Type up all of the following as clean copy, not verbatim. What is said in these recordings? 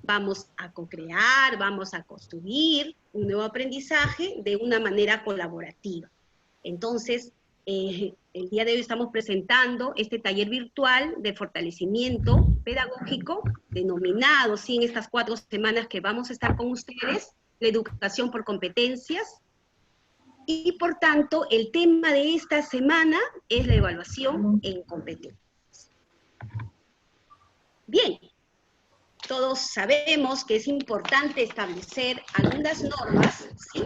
vamos a co-crear, vamos a construir un nuevo aprendizaje de una manera colaborativa. Entonces, el día de hoy estamos presentando este taller virtual de fortalecimiento pedagógico, denominado, sí, en estas 4 semanas que vamos a estar con ustedes, la educación por competencias, y por tanto, el tema de esta semana es la evaluación en competencias. Bien, todos sabemos que es importante establecer algunas normas, ¿sí?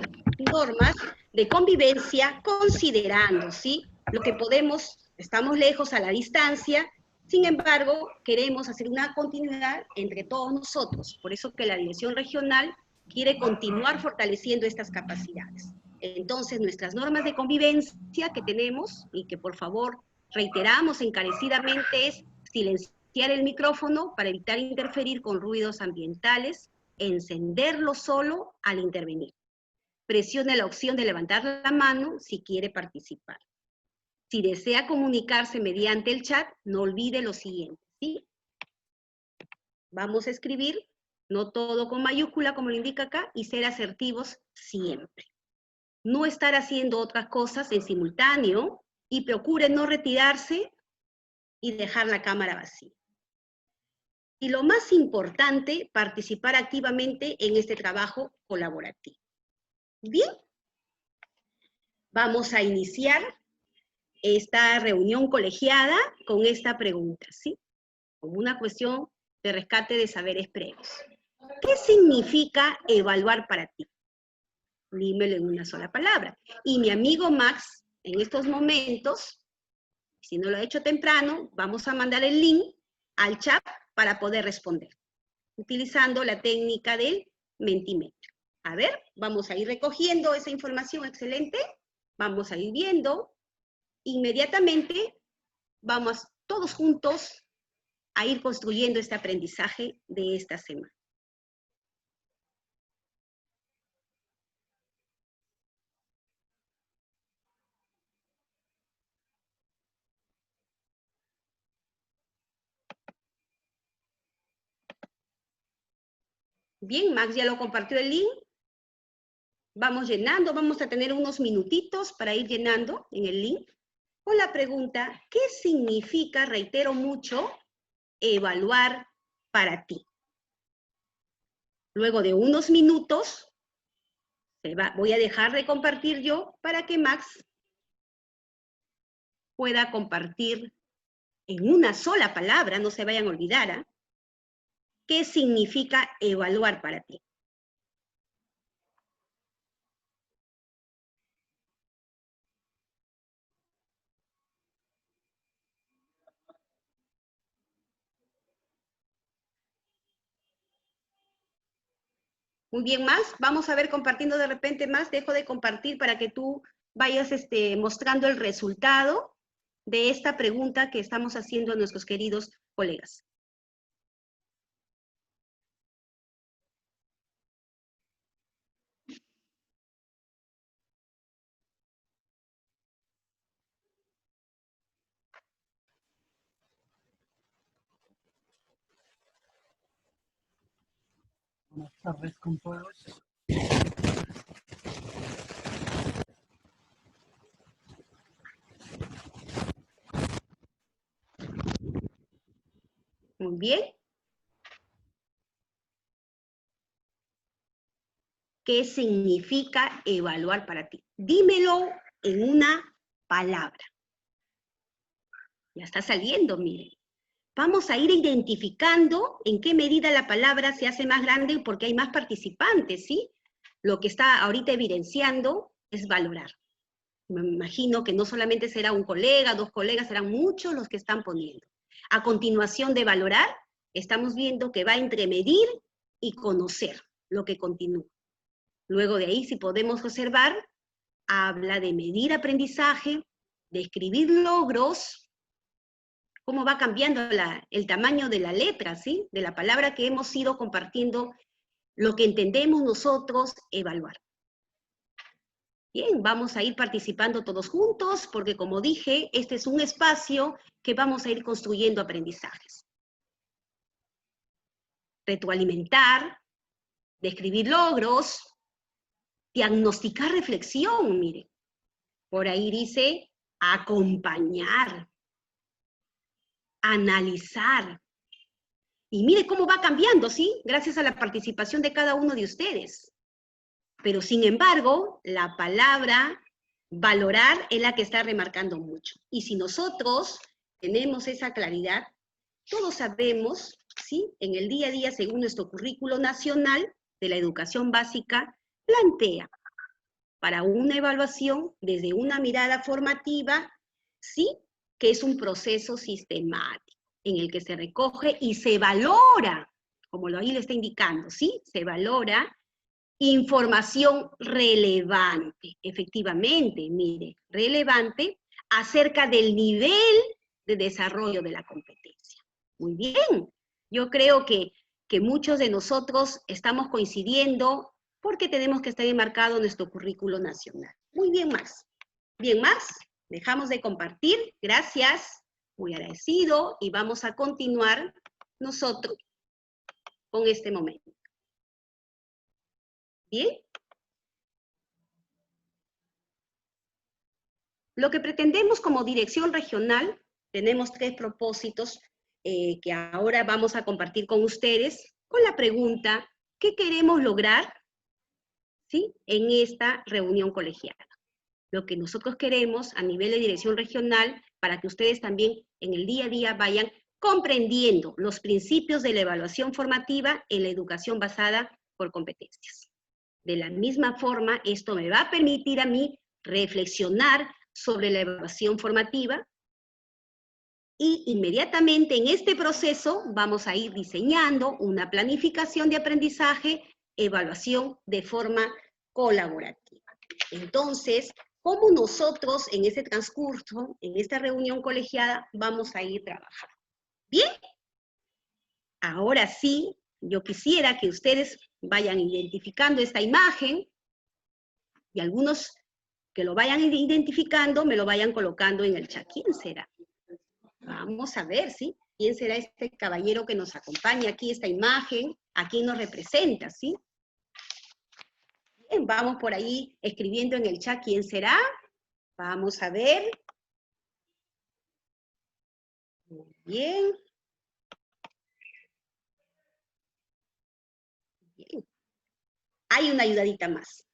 Normas de convivencia, considerando, ¿sí? Lo que podemos, estamos lejos a la distancia, sin embargo, queremos hacer una continuidad entre todos nosotros, por eso que la Dirección Regional quiere continuar fortaleciendo estas capacidades. Entonces, nuestras normas de convivencia que tenemos, y que por favor reiteramos encarecidamente, es silenciar el micrófono para evitar interferir con ruidos ambientales, encenderlo solo al intervenir. Presione la opción de levantar la mano si quiere participar. Si desea comunicarse mediante el chat, no olvide lo siguiente, ¿sí? Vamos a escribir, no todo con mayúscula como lo indica acá, y ser asertivos siempre. No estar haciendo otras cosas en simultáneo, y procure no retirarse y dejar la cámara vacía. Y lo más importante, participar activamente en este trabajo colaborativo. Bien, vamos a iniciar esta reunión colegiada con esta pregunta, ¿sí? Como una cuestión de rescate de saberes previos. ¿Qué significa evaluar para ti? Dímelo en una sola palabra. Y mi amigo Max, en estos momentos, si no lo ha hecho temprano, vamos a mandar el link al chat para poder responder, utilizando la técnica del Mentimeter. A ver, vamos a ir recogiendo esa información excelente, vamos a ir viendo, inmediatamente vamos todos juntos a ir construyendo este aprendizaje de esta semana. Bien, Max ya lo compartió el link. Vamos llenando, vamos a tener unos minutitos para ir llenando en el link con la pregunta, ¿qué significa, reitero mucho, evaluar para ti? Luego de unos minutos, voy a dejar de compartir yo para que Max pueda compartir en una sola palabra, no se vayan a olvidar, ¿eh? ¿Qué significa evaluar para ti? Muy bien, Max, vamos a ver compartiendo de repente más, dejo de compartir para que tú vayas mostrando el resultado de esta pregunta que estamos haciendo a nuestros queridos colegas. Buenas tardes con todos. Muy bien. ¿Qué significa evaluar para ti? Dímelo en una palabra. Ya está saliendo, miren. Vamos a ir identificando en qué medida la palabra se hace más grande porque hay más participantes, ¿sí? Lo que está ahorita evidenciando es valorar. Me imagino que no solamente será un colega, 2 colegas, serán muchos los que están poniendo. A continuación de valorar, estamos viendo que va entre medir y conocer lo que continúa. Luego de ahí, si podemos observar, habla de medir aprendizaje, de escribir logros, cómo va cambiando el tamaño de la letra, ¿sí? De la palabra que hemos ido compartiendo, lo que entendemos nosotros, evaluar. Bien, vamos a ir participando todos juntos, porque como dije, este es un espacio que vamos a ir construyendo aprendizajes. retroalimentar, describir logros, diagnosticar reflexión, mire. Por ahí dice acompañar, analizar. Y mire cómo va cambiando, ¿sí? Gracias a la participación de cada uno de ustedes. Pero sin embargo, la palabra valorar es la que está remarcando mucho. Y si nosotros tenemos esa claridad, todos sabemos, ¿sí? En el día a día, según nuestro currículo nacional de la educación básica, plantea para una evaluación desde una mirada formativa, ¿sí? Que es un proceso sistemático en el que se recoge y se valora, como ahí lo está indicando, ¿sí? Se valora información relevante, efectivamente, mire, relevante acerca del nivel de desarrollo de la competencia. Muy bien, yo creo que muchos de nosotros estamos coincidiendo porque tenemos que estar enmarcado en nuestro currículo nacional. Muy bien, Max. Bien, Max, dejamos de compartir, gracias, muy agradecido, y vamos a continuar nosotros con este momento. ¿Bien? Lo que pretendemos como dirección regional, tenemos 3 propósitos que ahora vamos a compartir con ustedes, con la pregunta, ¿qué queremos lograr, ¿sí? En esta reunión colegiada? Lo que nosotros queremos a nivel de dirección regional, para que ustedes también en el día a día vayan comprendiendo los principios de la evaluación formativa en la educación basada por competencias. De la misma forma, esto me va a permitir a mí reflexionar sobre la evaluación formativa y inmediatamente en este proceso vamos a ir diseñando una planificación de aprendizaje, evaluación de forma colaborativa. Entonces, ¿cómo nosotros en ese transcurso, en esta reunión colegiada, vamos a ir trabajando? ¿Bien? Ahora sí, yo quisiera que ustedes vayan identificando esta imagen y algunos que lo vayan identificando me lo vayan colocando en el chat. ¿Quién será? Vamos a ver, ¿sí? ¿Quién será este caballero que nos acompaña aquí, esta imagen? ¿A quién nos representa, sí? Bien, vamos por ahí escribiendo en el chat quién será. Vamos a ver. Muy bien. Bien. Hay una ayudadita más.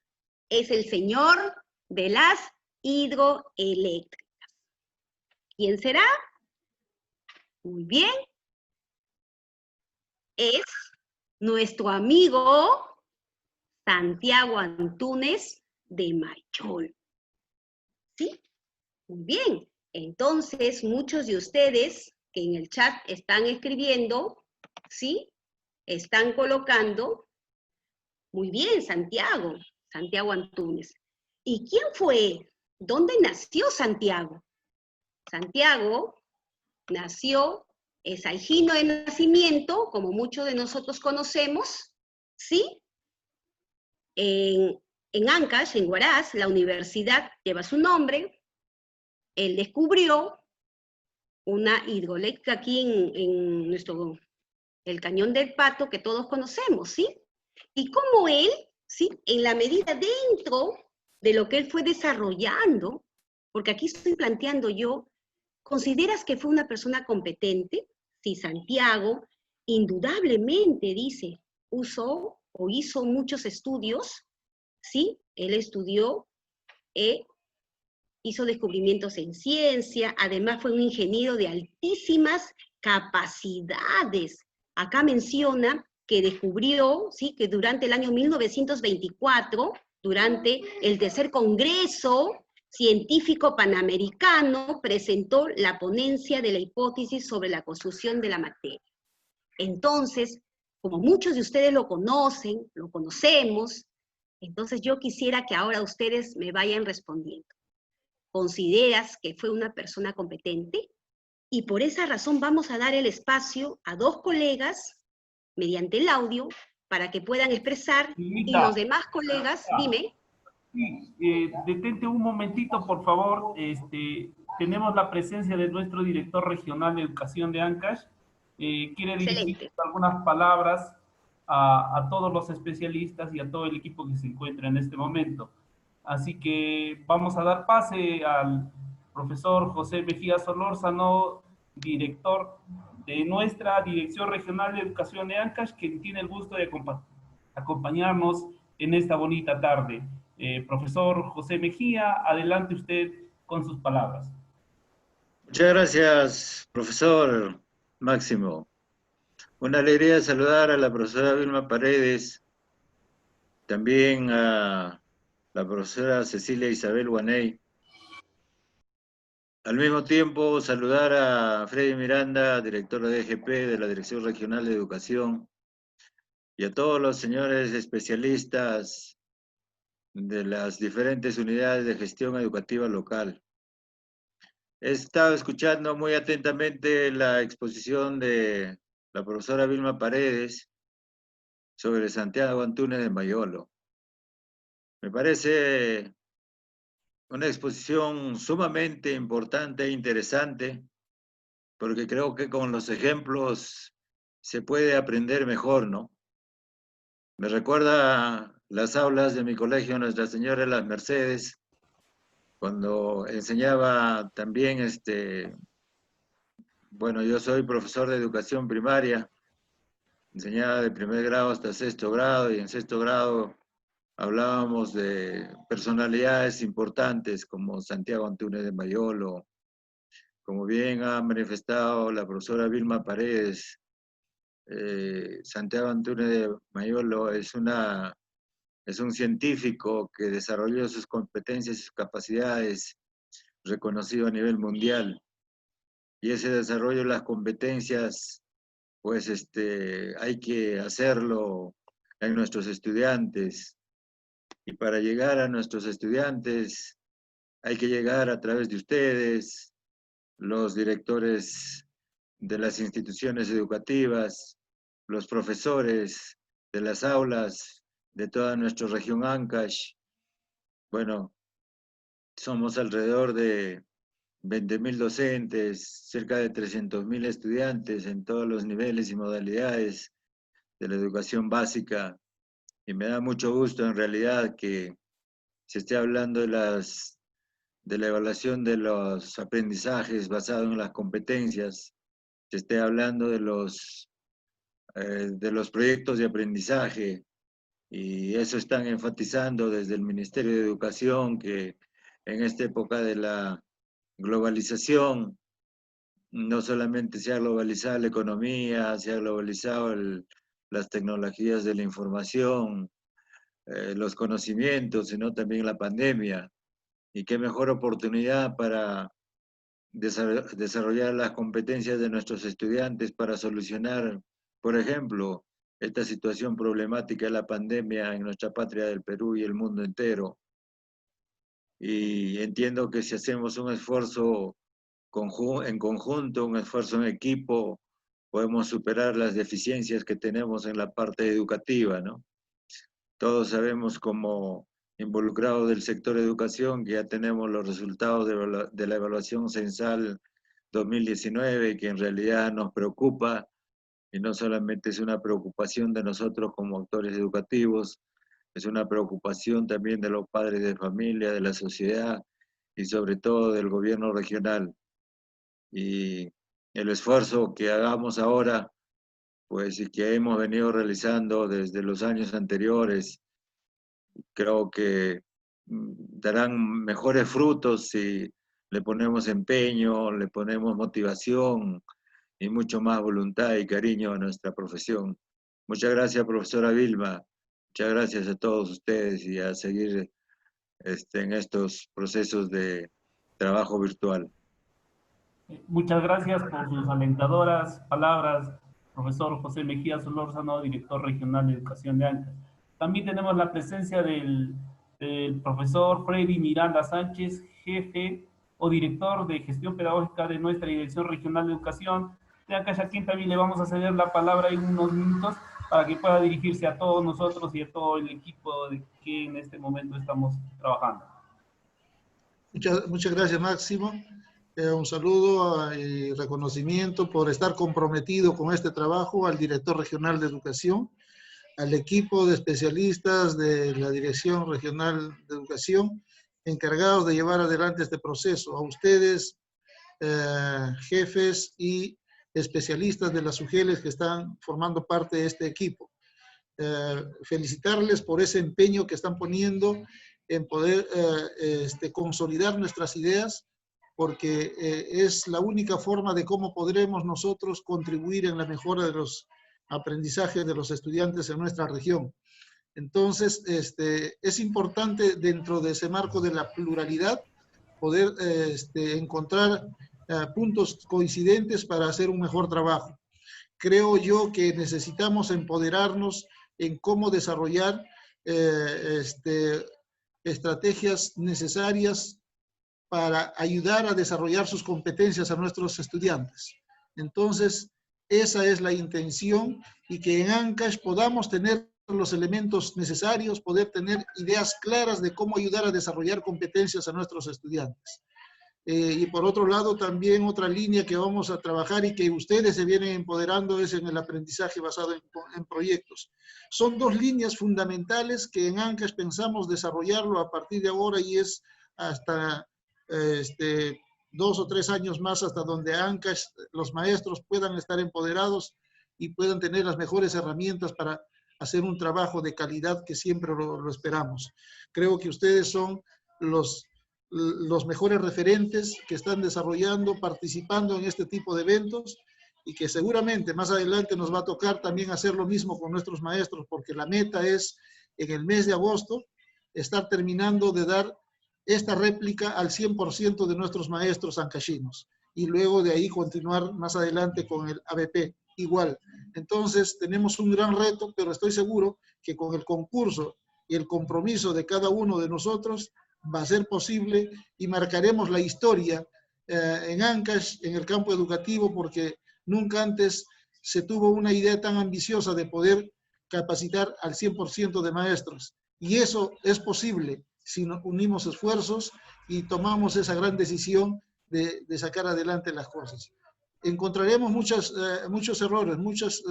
Es el señor de las hidroeléctricas. ¿Quién será? Muy bien. Es nuestro amigo Santiago Antúnez de Mayol. ¿Sí? Muy bien. Entonces, muchos de ustedes que en el chat están escribiendo, ¿sí? Están colocando, muy bien, Santiago Antúnez. ¿Y quién fue? ¿Dónde nació Santiago? Santiago nació, es aijino de nacimiento, como muchos de nosotros conocemos, ¿sí? En Ancash, en Huaraz, la universidad lleva su nombre. Él descubrió una hidroeléctrica aquí en el Cañón del Pato, que todos conocemos, ¿sí? Y como él, ¿sí? En la medida dentro de lo que él fue desarrollando, porque aquí estoy planteando yo, ¿consideras que fue una persona competente? Sí, Santiago, indudablemente, dice, usó o hizo muchos estudios, ¿sí? Él estudió, hizo descubrimientos en ciencia, además fue un ingeniero de altísimas capacidades. Acá menciona que descubrió, ¿sí? Que durante el año 1924, durante el tercer Congreso Científico Panamericano, presentó la ponencia de la hipótesis sobre la construcción de la materia. Entonces, como muchos de ustedes lo conocen, lo conocemos, entonces yo quisiera que ahora ustedes me vayan respondiendo. ¿Consideras que fue una persona competente? Y por esa razón vamos a dar el espacio a 2 colegas, mediante el audio, para que puedan expresar, y los demás colegas, dime. Sí, detente un momentito, por favor. Tenemos la presencia de nuestro director regional de educación de Ancash. Quiere dirigir algunas palabras a todos los especialistas y a todo el equipo que se encuentra en este momento. Así que vamos a dar pase al profesor José Mejía Solórzano, director de nuestra Dirección Regional de Educación de Ancash, quien tiene el gusto de acompañarnos en esta bonita tarde. Profesor José Mejía, adelante usted con sus palabras. Muchas gracias, profesor Máximo. Una alegría saludar a la profesora Vilma Paredes, también a la profesora Cecilia Isabel Guaney. Al mismo tiempo, saludar a Freddy Miranda, director de DGP de la Dirección Regional de Educación, y a todos los señores especialistas de las diferentes unidades de gestión educativa local. He estado escuchando muy atentamente la exposición de la profesora Vilma Paredes sobre Santiago Antúnez de Mayolo. Me parece una exposición sumamente importante e interesante, porque creo que con los ejemplos se puede aprender mejor, ¿no? Me recuerda las aulas de mi colegio Nuestra Señora de las Mercedes, cuando enseñaba también, bueno, yo soy profesor de educación primaria, enseñaba de primer grado hasta sexto grado, y en sexto grado hablábamos de personalidades importantes como Santiago Antúnez de Mayolo, como bien ha manifestado la profesora Vilma Paredes. Santiago Antúnez de Mayolo es un científico que desarrolló sus competencias y sus capacidades reconocido a nivel mundial. Y ese desarrollo de las competencias, pues hay que hacerlo en nuestros estudiantes. Y para llegar a nuestros estudiantes hay que llegar a través de ustedes, los directores de las instituciones educativas, los profesores de las aulas de toda nuestra región Ancash. Bueno, somos alrededor de 20.000 docentes, cerca de 300.000 estudiantes en todos los niveles y modalidades de la educación básica, y me da mucho gusto en realidad que se esté hablando de la evaluación de los aprendizajes basados en las competencias, se esté hablando de los proyectos de aprendizaje, y eso están enfatizando desde el Ministerio de Educación, que en esta época de la globalización, no solamente se ha globalizado la economía, se ha globalizado las tecnologías de la información, los conocimientos, sino también la pandemia. Y qué mejor oportunidad para desarrollar las competencias de nuestros estudiantes para solucionar, por ejemplo, esta situación problemática de la pandemia en nuestra patria del Perú y el mundo entero. Y entiendo que si hacemos un esfuerzo en conjunto, un esfuerzo en equipo, podemos superar las deficiencias que tenemos en la parte educativa, ¿no? Todos sabemos, como involucrados del sector educación, que ya tenemos los resultados de la evaluación censal 2019, que en realidad nos preocupa, y no solamente es una preocupación de nosotros como actores educativos, es una preocupación también de los padres de familia, de la sociedad y sobre todo del gobierno regional. Y el esfuerzo que hagamos ahora, pues, y que hemos venido realizando desde los años anteriores, creo que darán mejores frutos si le ponemos empeño, le ponemos motivación y mucho más voluntad y cariño a nuestra profesión. Muchas gracias, profesora Vilma. Muchas gracias a todos ustedes, y a seguir en estos procesos de trabajo virtual. Muchas gracias por sus alentadoras palabras, profesor José Mejía Solórzano, director regional de educación de Ancash. También tenemos la presencia del profesor Freddy Miranda Sánchez, jefe o director de gestión pedagógica de nuestra Dirección Regional de Educación de Ancash, a quien también le vamos a ceder la palabra en unos minutos para que pueda dirigirse a todos nosotros y a todo el equipo que en este momento estamos trabajando. Muchas gracias, Máximo. Un saludo y reconocimiento por estar comprometido con este trabajo al director regional de educación, al equipo de especialistas de la Dirección Regional de Educación encargados de llevar adelante este proceso, a ustedes, jefes y especialistas de las UGELES que están formando parte de este equipo. Felicitarles por ese empeño que están poniendo en poder consolidar nuestras ideas, porque es la única forma de cómo podremos nosotros contribuir en la mejora de los aprendizajes de los estudiantes en nuestra región. Entonces, es importante dentro de ese marco de la pluralidad poder encontrar puntos coincidentes para hacer un mejor trabajo. Creo yo que necesitamos empoderarnos en cómo desarrollar estrategias necesarias para ayudar a desarrollar sus competencias a nuestros estudiantes. Entonces, esa es la intención, y que en Ancash podamos tener los elementos necesarios, poder tener ideas claras de cómo ayudar a desarrollar competencias a nuestros estudiantes. Y por otro lado, también otra línea que vamos a trabajar y que ustedes se vienen empoderando es en el aprendizaje basado en proyectos. Son dos líneas fundamentales que en Ancash pensamos desarrollarlo a partir de ahora, y es hasta 2 o 3 años más hasta donde Ancash, los maestros puedan estar empoderados y puedan tener las mejores herramientas para hacer un trabajo de calidad que siempre lo esperamos. Creo que ustedes son los mejores referentes que están desarrollando, participando en este tipo de eventos, y que seguramente más adelante nos va a tocar también hacer lo mismo con nuestros maestros, porque la meta es en el mes de agosto estar terminando de dar esta réplica al 100% de nuestros maestros ancashinos, y luego de ahí continuar más adelante con el ABP igual. Entonces tenemos un gran reto, pero estoy seguro que con el concurso y el compromiso de cada uno de nosotros va a ser posible, y marcaremos la historia en Ancash, en el campo educativo, porque nunca antes se tuvo una idea tan ambiciosa de poder capacitar al 100% de maestros. Y eso es posible si nos unimos esfuerzos y tomamos esa gran decisión de sacar adelante las cosas. Encontraremos muchos errores, muchas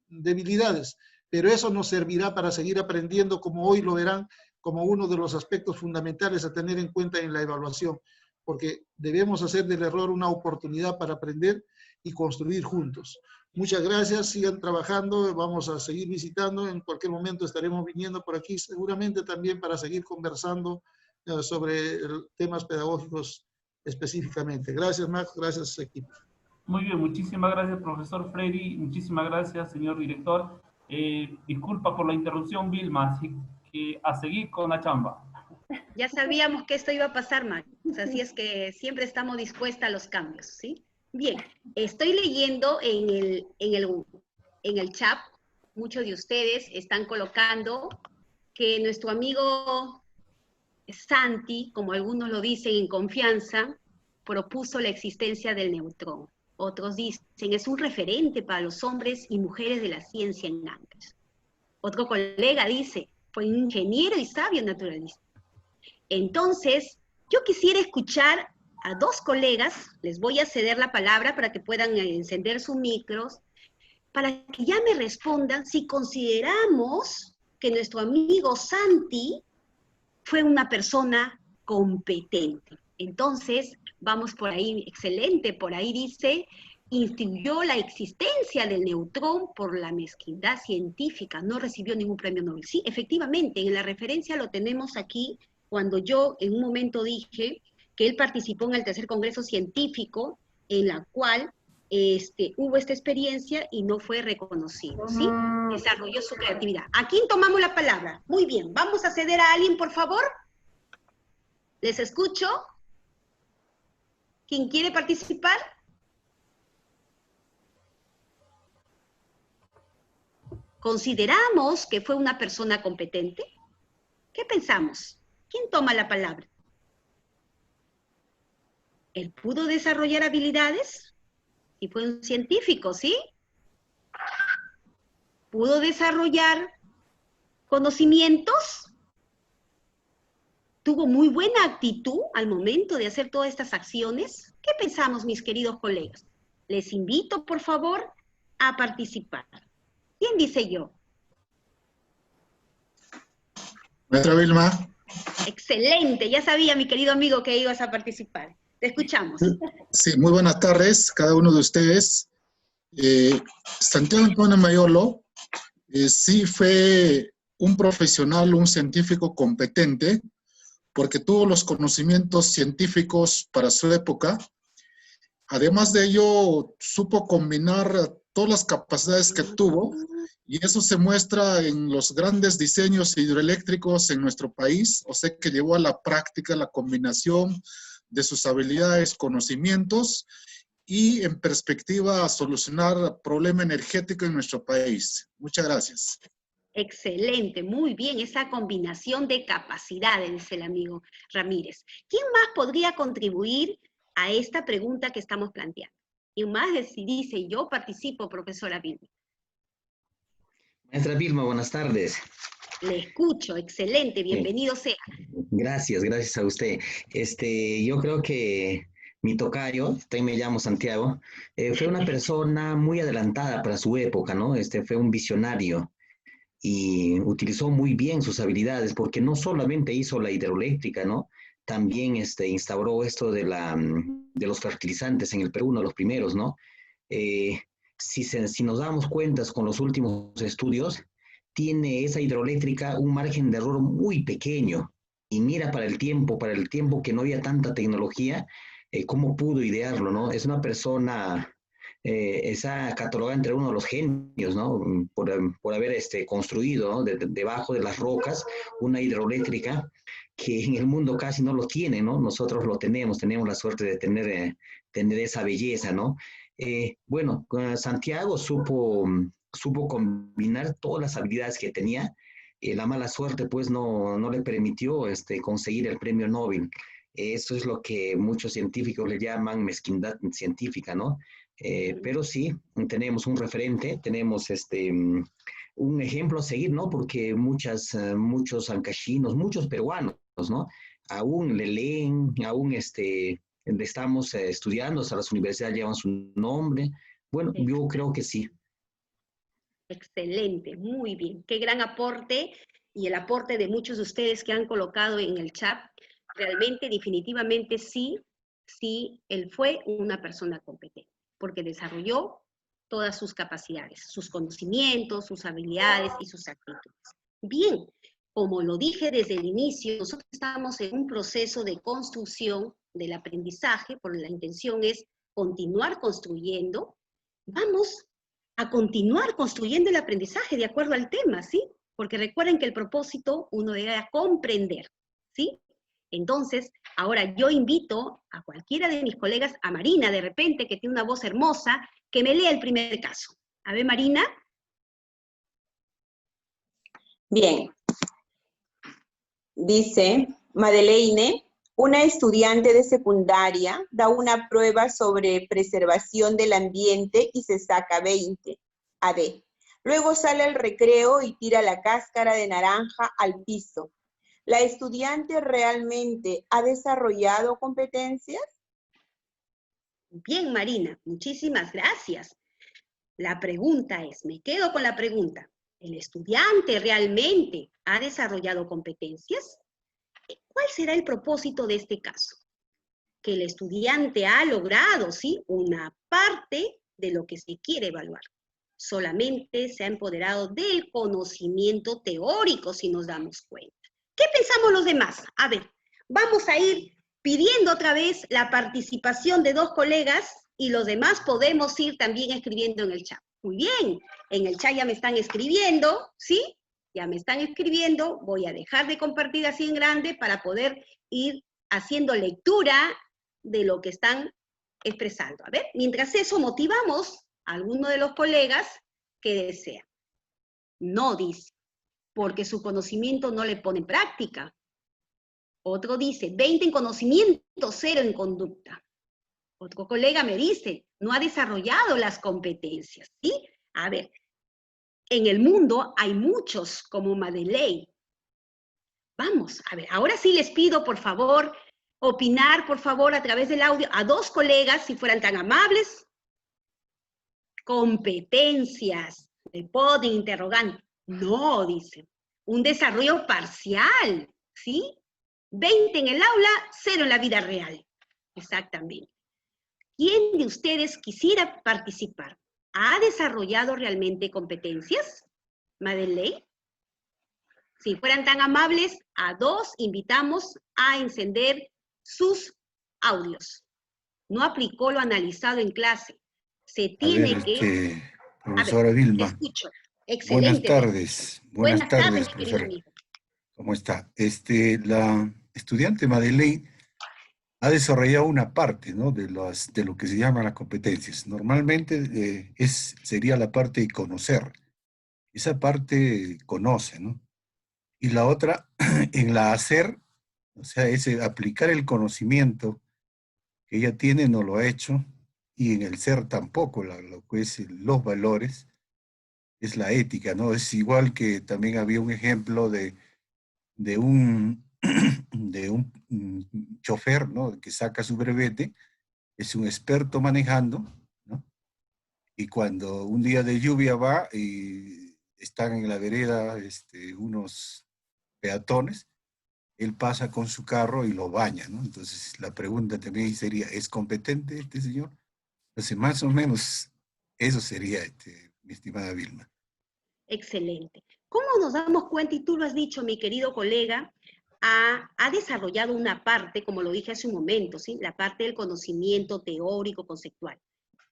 debilidades, pero eso nos servirá para seguir aprendiendo, como hoy lo verán, como uno de los aspectos fundamentales a tener en cuenta en la evaluación, porque debemos hacer del error una oportunidad para aprender y construir juntos. Muchas gracias, sigan trabajando, vamos a seguir visitando, en cualquier momento estaremos viniendo por aquí, seguramente también para seguir conversando sobre temas pedagógicos específicamente. Gracias, Max, gracias, equipo. Muy bien, muchísimas gracias, profesor Freddy, muchísimas gracias, señor director. Disculpa por la interrupción, Vilma, así que a seguir con la chamba. Ya sabíamos que esto iba a pasar, Max, así es que siempre estamos dispuestas a los cambios, ¿sí? Bien, estoy leyendo en el chat, muchos de ustedes están colocando que nuestro amigo Santi, como algunos lo dicen en confianza, propuso la existencia del neutrón. Otros dicen, es un referente para los hombres y mujeres de la ciencia en Ancash. Otro colega dice, fue un ingeniero y sabio naturalista. Entonces, yo quisiera escuchar a dos colegas, les voy a ceder la palabra para que puedan encender sus micros, para que ya me respondan si consideramos que nuestro amigo Santi fue una persona competente. Entonces, vamos por ahí, excelente, por ahí dice, instituyó la existencia del neutrón por la mezquindad científica, no recibió ningún premio Nobel. Sí, efectivamente, en la referencia lo tenemos aquí, cuando yo en un momento dije que él participó en el tercer congreso científico, en la cual hubo esta experiencia y no fue reconocido, ¿sí? Desarrolló su creatividad. ¿A quién tomamos la palabra? Muy bien, vamos a ceder a alguien, por favor. ¿Les escucho? ¿Quién quiere participar? ¿Consideramos que fue una persona competente? ¿Qué pensamos? ¿Quién toma la palabra? ¿Él pudo desarrollar habilidades? Y fue un científico, ¿sí? ¿Pudo desarrollar conocimientos? ¿Tuvo muy buena actitud al momento de hacer todas estas acciones? ¿Qué pensamos, mis queridos colegas? Les invito, por favor, a participar. ¿Quién dice yo? Maestra Vilma. Excelente, ya sabía, mi querido amigo, que ibas a participar. Te escuchamos. Sí, muy buenas tardes, cada uno de ustedes. Santiago Antonio Mayolo sí fue un profesional, un científico competente, porque tuvo los conocimientos científicos para su época. Además de ello, supo combinar todas las capacidades que tuvo, y eso se muestra en los grandes diseños hidroeléctricos en nuestro país, o sea que llevó a la práctica la combinación de sus habilidades, conocimientos, y en perspectiva a solucionar problema energético en nuestro país. Muchas gracias. Excelente, muy bien, esa combinación de capacidades, dice el amigo Ramírez. ¿Quién más podría contribuir a esta pregunta que estamos planteando? ¿Quién más dice, yo participo, profesora Vilma? Maestra Vilma, buenas tardes. Le escucho, excelente, bienvenido sea. Gracias, gracias a usted. Yo creo que mi tocayo, también me llamo Santiago, fue una persona muy adelantada para su época, ¿no? Fue un visionario y utilizó muy bien sus habilidades, porque no solamente hizo la hidroeléctrica, ¿no? También instauró esto de los fertilizantes en el Perú, uno de los primeros, ¿no? Si nos damos cuenta con los últimos estudios, tiene esa hidroeléctrica un margen de error muy pequeño. Y mira para el tiempo que no había tanta tecnología, cómo pudo idearlo, ¿no? Es una persona, está catalogada entre uno de los genios, ¿no? Por haber construido, ¿no? Debajo de las rocas una hidroeléctrica que en el mundo casi no lo tiene, ¿no? Nosotros lo tenemos la suerte de tener esa belleza, ¿no? Bueno, Santiago supo combinar todas las habilidades que tenía. La mala suerte, pues, no le permitió conseguir el premio Nobel. Eso es lo que muchos científicos le llaman mezquindad científica, ¿no? Pero sí, tenemos un referente, tenemos un ejemplo a seguir, ¿no? Porque muchos ancachinos, muchos peruanos, ¿no? Aún le leen, aún estamos estudiando, hasta las universidades llevan su nombre. Bueno, yo creo que sí. Excelente, muy bien. Qué gran aporte, y el aporte de muchos de ustedes que han colocado en el chat. Realmente, definitivamente sí, él fue una persona competente, porque desarrolló todas sus capacidades, sus conocimientos, sus habilidades y sus actitudes. Bien, como lo dije desde el inicio, nosotros estamos en un proceso de construcción del aprendizaje, porque la intención es continuar construyendo. Vamos a continuar construyendo el aprendizaje de acuerdo al tema, ¿sí? Porque recuerden que el propósito uno debe comprender, ¿sí? Entonces, ahora yo invito a cualquiera de mis colegas, a Marina de repente, que tiene una voz hermosa, que me lea el primer caso. A ver, Marina. Bien. Dice, Madeleine, una estudiante de secundaria, da una prueba sobre preservación del ambiente y se saca 20 AD. Luego sale al recreo y tira la cáscara de naranja al piso. ¿La estudiante realmente ha desarrollado competencias? Bien, Marina, muchísimas gracias. La pregunta es, me quedo con la pregunta, ¿el estudiante realmente ha desarrollado competencias? ¿Cuál será el propósito de este caso? Que el estudiante ha logrado, ¿sí?, una parte de lo que se quiere evaluar. Solamente se ha empoderado del conocimiento teórico, si nos damos cuenta. ¿Qué pensamos los demás? A ver, vamos a ir pidiendo otra vez la participación de dos colegas y los demás podemos ir también escribiendo en el chat. Muy bien, en el chat ya me están escribiendo, ¿sí? Ya me están escribiendo, voy a dejar de compartir así en grande para poder ir haciendo lectura de lo que están expresando. A ver, mientras eso motivamos a alguno de los colegas que desea. No dice, porque su conocimiento no le pone en práctica. Otro dice, 20 en conocimiento, 0 en conducta. Otro colega me dice, no ha desarrollado las competencias, ¿sí? A ver, en el mundo hay muchos como Madeleine. Vamos, a ver, ahora sí les pido, por favor, opinar, por favor, a través del audio, a dos colegas, si fueran tan amables. Competencias, le ponen interrogante. No, dice. un desarrollo parcial, ¿sí? 20 en el aula, 0 en la vida real. Exactamente. ¿Quién de ustedes quisiera participar? ¿Ha desarrollado realmente competencias? Madeleine. Si fueran tan amables, a 2 invitamos a encender sus audios. No aplicó lo analizado en clase. Se tiene que... Profesora a ver, Vilma. te escucho. Excelente. Buenas tardes, mi querido profesora. amigo. ¿Cómo está? La estudiante Madeleine ha desarrollado una parte, ¿no?, de lo que se llaman las competencias. Normalmente sería la parte de conocer. Esa parte conoce, ¿no? Y la otra, en la hacer, o sea, es aplicar el conocimiento que ella tiene, no lo ha hecho, y en el ser tampoco, lo que es los valores, es la ética, ¿no? Es igual que también había un ejemplo de un chofer, ¿no?, que saca su brevete, es un experto manejando, ¿no? Y cuando un día de lluvia va y están en la vereda unos peatones, él pasa con su carro y lo baña, ¿no? Entonces la pregunta también sería, ¿es competente este señor? Entonces más o menos eso sería, mi estimada Vilma. Excelente. ¿Cómo nos damos cuenta, y tú lo has dicho, mi querido colega, ha desarrollado una parte, como lo dije hace un momento, ¿sí? La parte del conocimiento teórico, conceptual.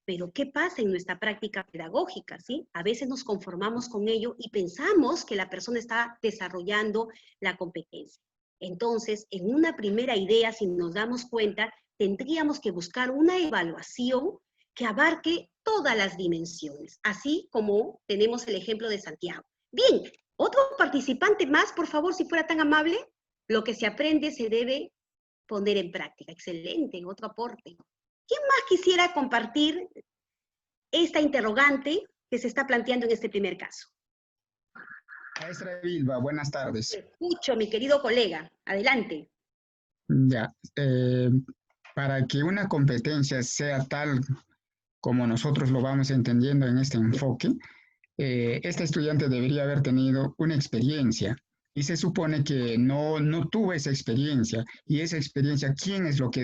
Pero ¿qué pasa en nuestra práctica pedagógica, sí? A veces nos conformamos con ello y pensamos que la persona está desarrollando la competencia. Entonces, en una primera idea, si nos damos cuenta, tendríamos que buscar una evaluación que abarque todas las dimensiones, así como tenemos el ejemplo de Santiago. Bien, otro participante más, por favor, si fuera tan amable. Lo que se aprende se debe poner en práctica. Excelente, otro aporte. ¿Quién más quisiera compartir esta interrogante que se está planteando en este primer caso? Maestra Vilma, buenas tardes. Te escucho, mi querido colega. Adelante. Ya, para que una competencia sea tal como nosotros lo vamos entendiendo en este enfoque, este estudiante debería haber tenido una experiencia. Y se supone que no tuvo esa experiencia. Y esa experiencia, ¿quién es lo que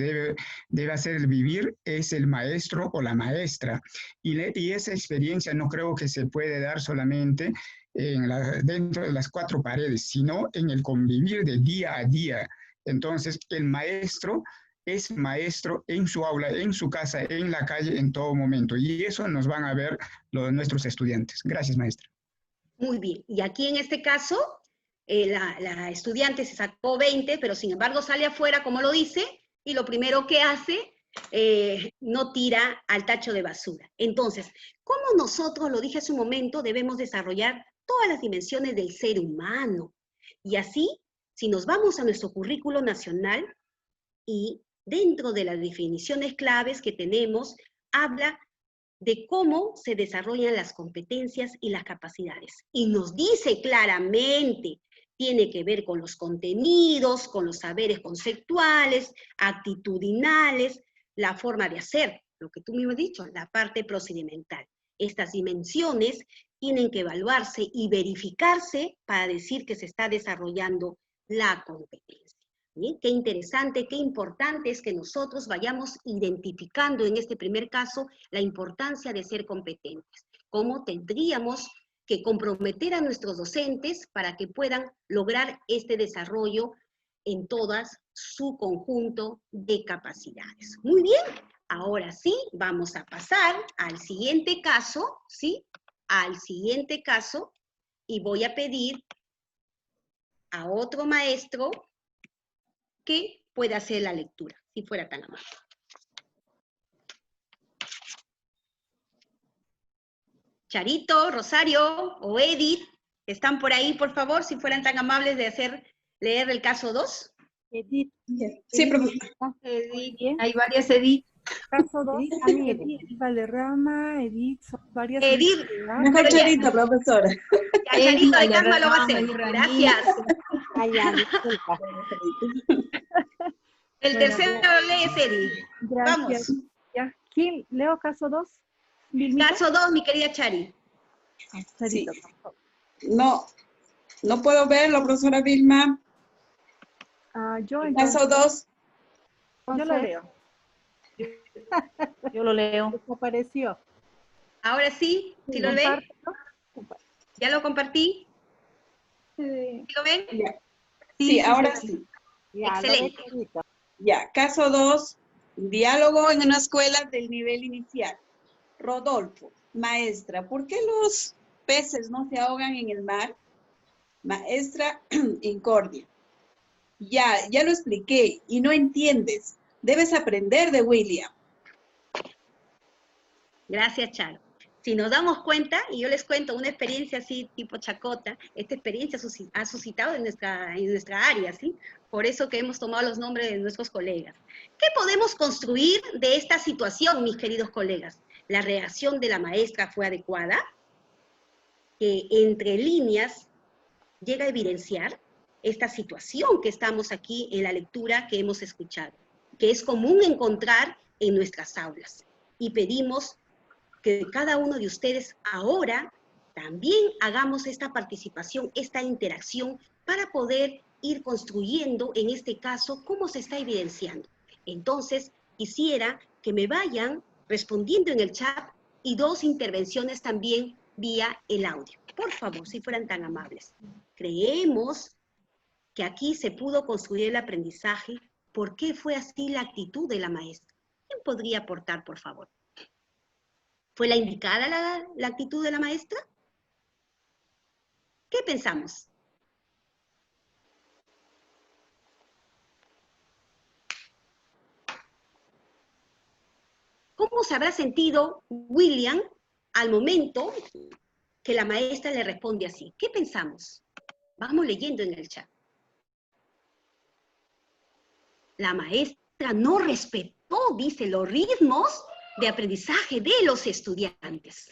debe hacer vivir? Es el maestro o la maestra. Y esa experiencia no creo que se puede dar solamente dentro de las 4 paredes, sino en el convivir de día a día. Entonces, el maestro es maestro en su aula, en su casa, en la calle, en todo momento. Y eso nos van a ver nuestros estudiantes. Gracias, maestra. Muy bien. Y aquí en este caso, la estudiante se sacó 20, pero sin embargo sale afuera, como lo dice, y lo primero que hace, no tira al tacho de basura. Entonces, ¿cómo nosotros, lo dije hace un momento, debemos desarrollar todas las dimensiones del ser humano? Y así, si nos vamos a nuestro currículo nacional, y dentro de las definiciones claves que tenemos, habla de cómo se desarrollan las competencias y las capacidades. Y nos dice claramente, tiene que ver con los contenidos, con los saberes conceptuales, actitudinales, la forma de hacer, lo que tú mismo has dicho, la parte procedimental. Estas dimensiones tienen que evaluarse y verificarse para decir que se está desarrollando la competencia. ¿Sí? Qué interesante, qué importante es que nosotros vayamos identificando en este primer caso la importancia de ser competentes. Cómo tendríamos que comprometer a nuestros docentes para que puedan lograr este desarrollo en todas su conjunto de capacidades. Muy bien, ahora sí, vamos a pasar al siguiente caso, ¿sí? Al siguiente caso, y voy a pedir a otro maestro que pueda hacer la lectura, si fuera tan amable. Charito, Rosario o Edith, ¿están por ahí, por favor, si fueran tan amables de leer el caso 2? Edith. Sí, profesor. Edith. Hay varias Edith. Caso 2, Edith Valderrama, Edith, son varias. Edith. Mejor Charito, profesora. Ya, Charito de Calma lo va a hacer. Gracias. Ay, ya, disculpa. El tercero lo lee Edith. Gracias. Vamos. Ya. ¿Quién? ¿Leo caso 2? Caso 2, mi querida Chari. Charito, sí. No. No puedo verlo, profesora Vilma. Yo Caso 2. Yo lo leo. Yo lo leo. Desapareció. Ahora sí, ¿sí lo ven? ¿Ya lo compartí? ¿Sí lo ven? Ya. Sí, ahora sí. Excelente. Ya, caso 2, diálogo en una escuela del nivel inicial. Rodolfo, maestra, ¿por qué los peces no se ahogan en el mar? Maestra Incordia, ya lo expliqué y no entiendes. Debes aprender de William. Gracias, Charo. Si nos damos cuenta, y yo les cuento una experiencia así tipo chacota, esta experiencia ha suscitado en nuestra área, ¿sí? Por eso que hemos tomado los nombres de nuestros colegas. ¿Qué podemos construir de esta situación, mis queridos colegas? ¿La reacción de la maestra fue adecuada? ¿Que entre líneas llega a evidenciar esta situación que estamos aquí en la lectura que hemos escuchado, que es común encontrar en nuestras aulas? Y pedimos que cada uno de ustedes ahora también hagamos esta participación, esta interacción, para poder ir construyendo, en este caso, cómo se está evidenciando. Entonces, quisiera que me vayan respondiendo en el chat y 2 intervenciones también vía el audio. Por favor, si fueran tan amables. Creemos que aquí se pudo construir el aprendizaje. ¿Por qué fue así la actitud de la maestra? ¿Quién podría aportar, por favor? ¿Fue la indicada la actitud de la maestra? ¿Qué pensamos? ¿Cómo se habrá sentido William al momento que la maestra le responde así? ¿Qué pensamos? Vamos leyendo en el chat. La maestra no respetó, dice, los ritmos de aprendizaje de los estudiantes.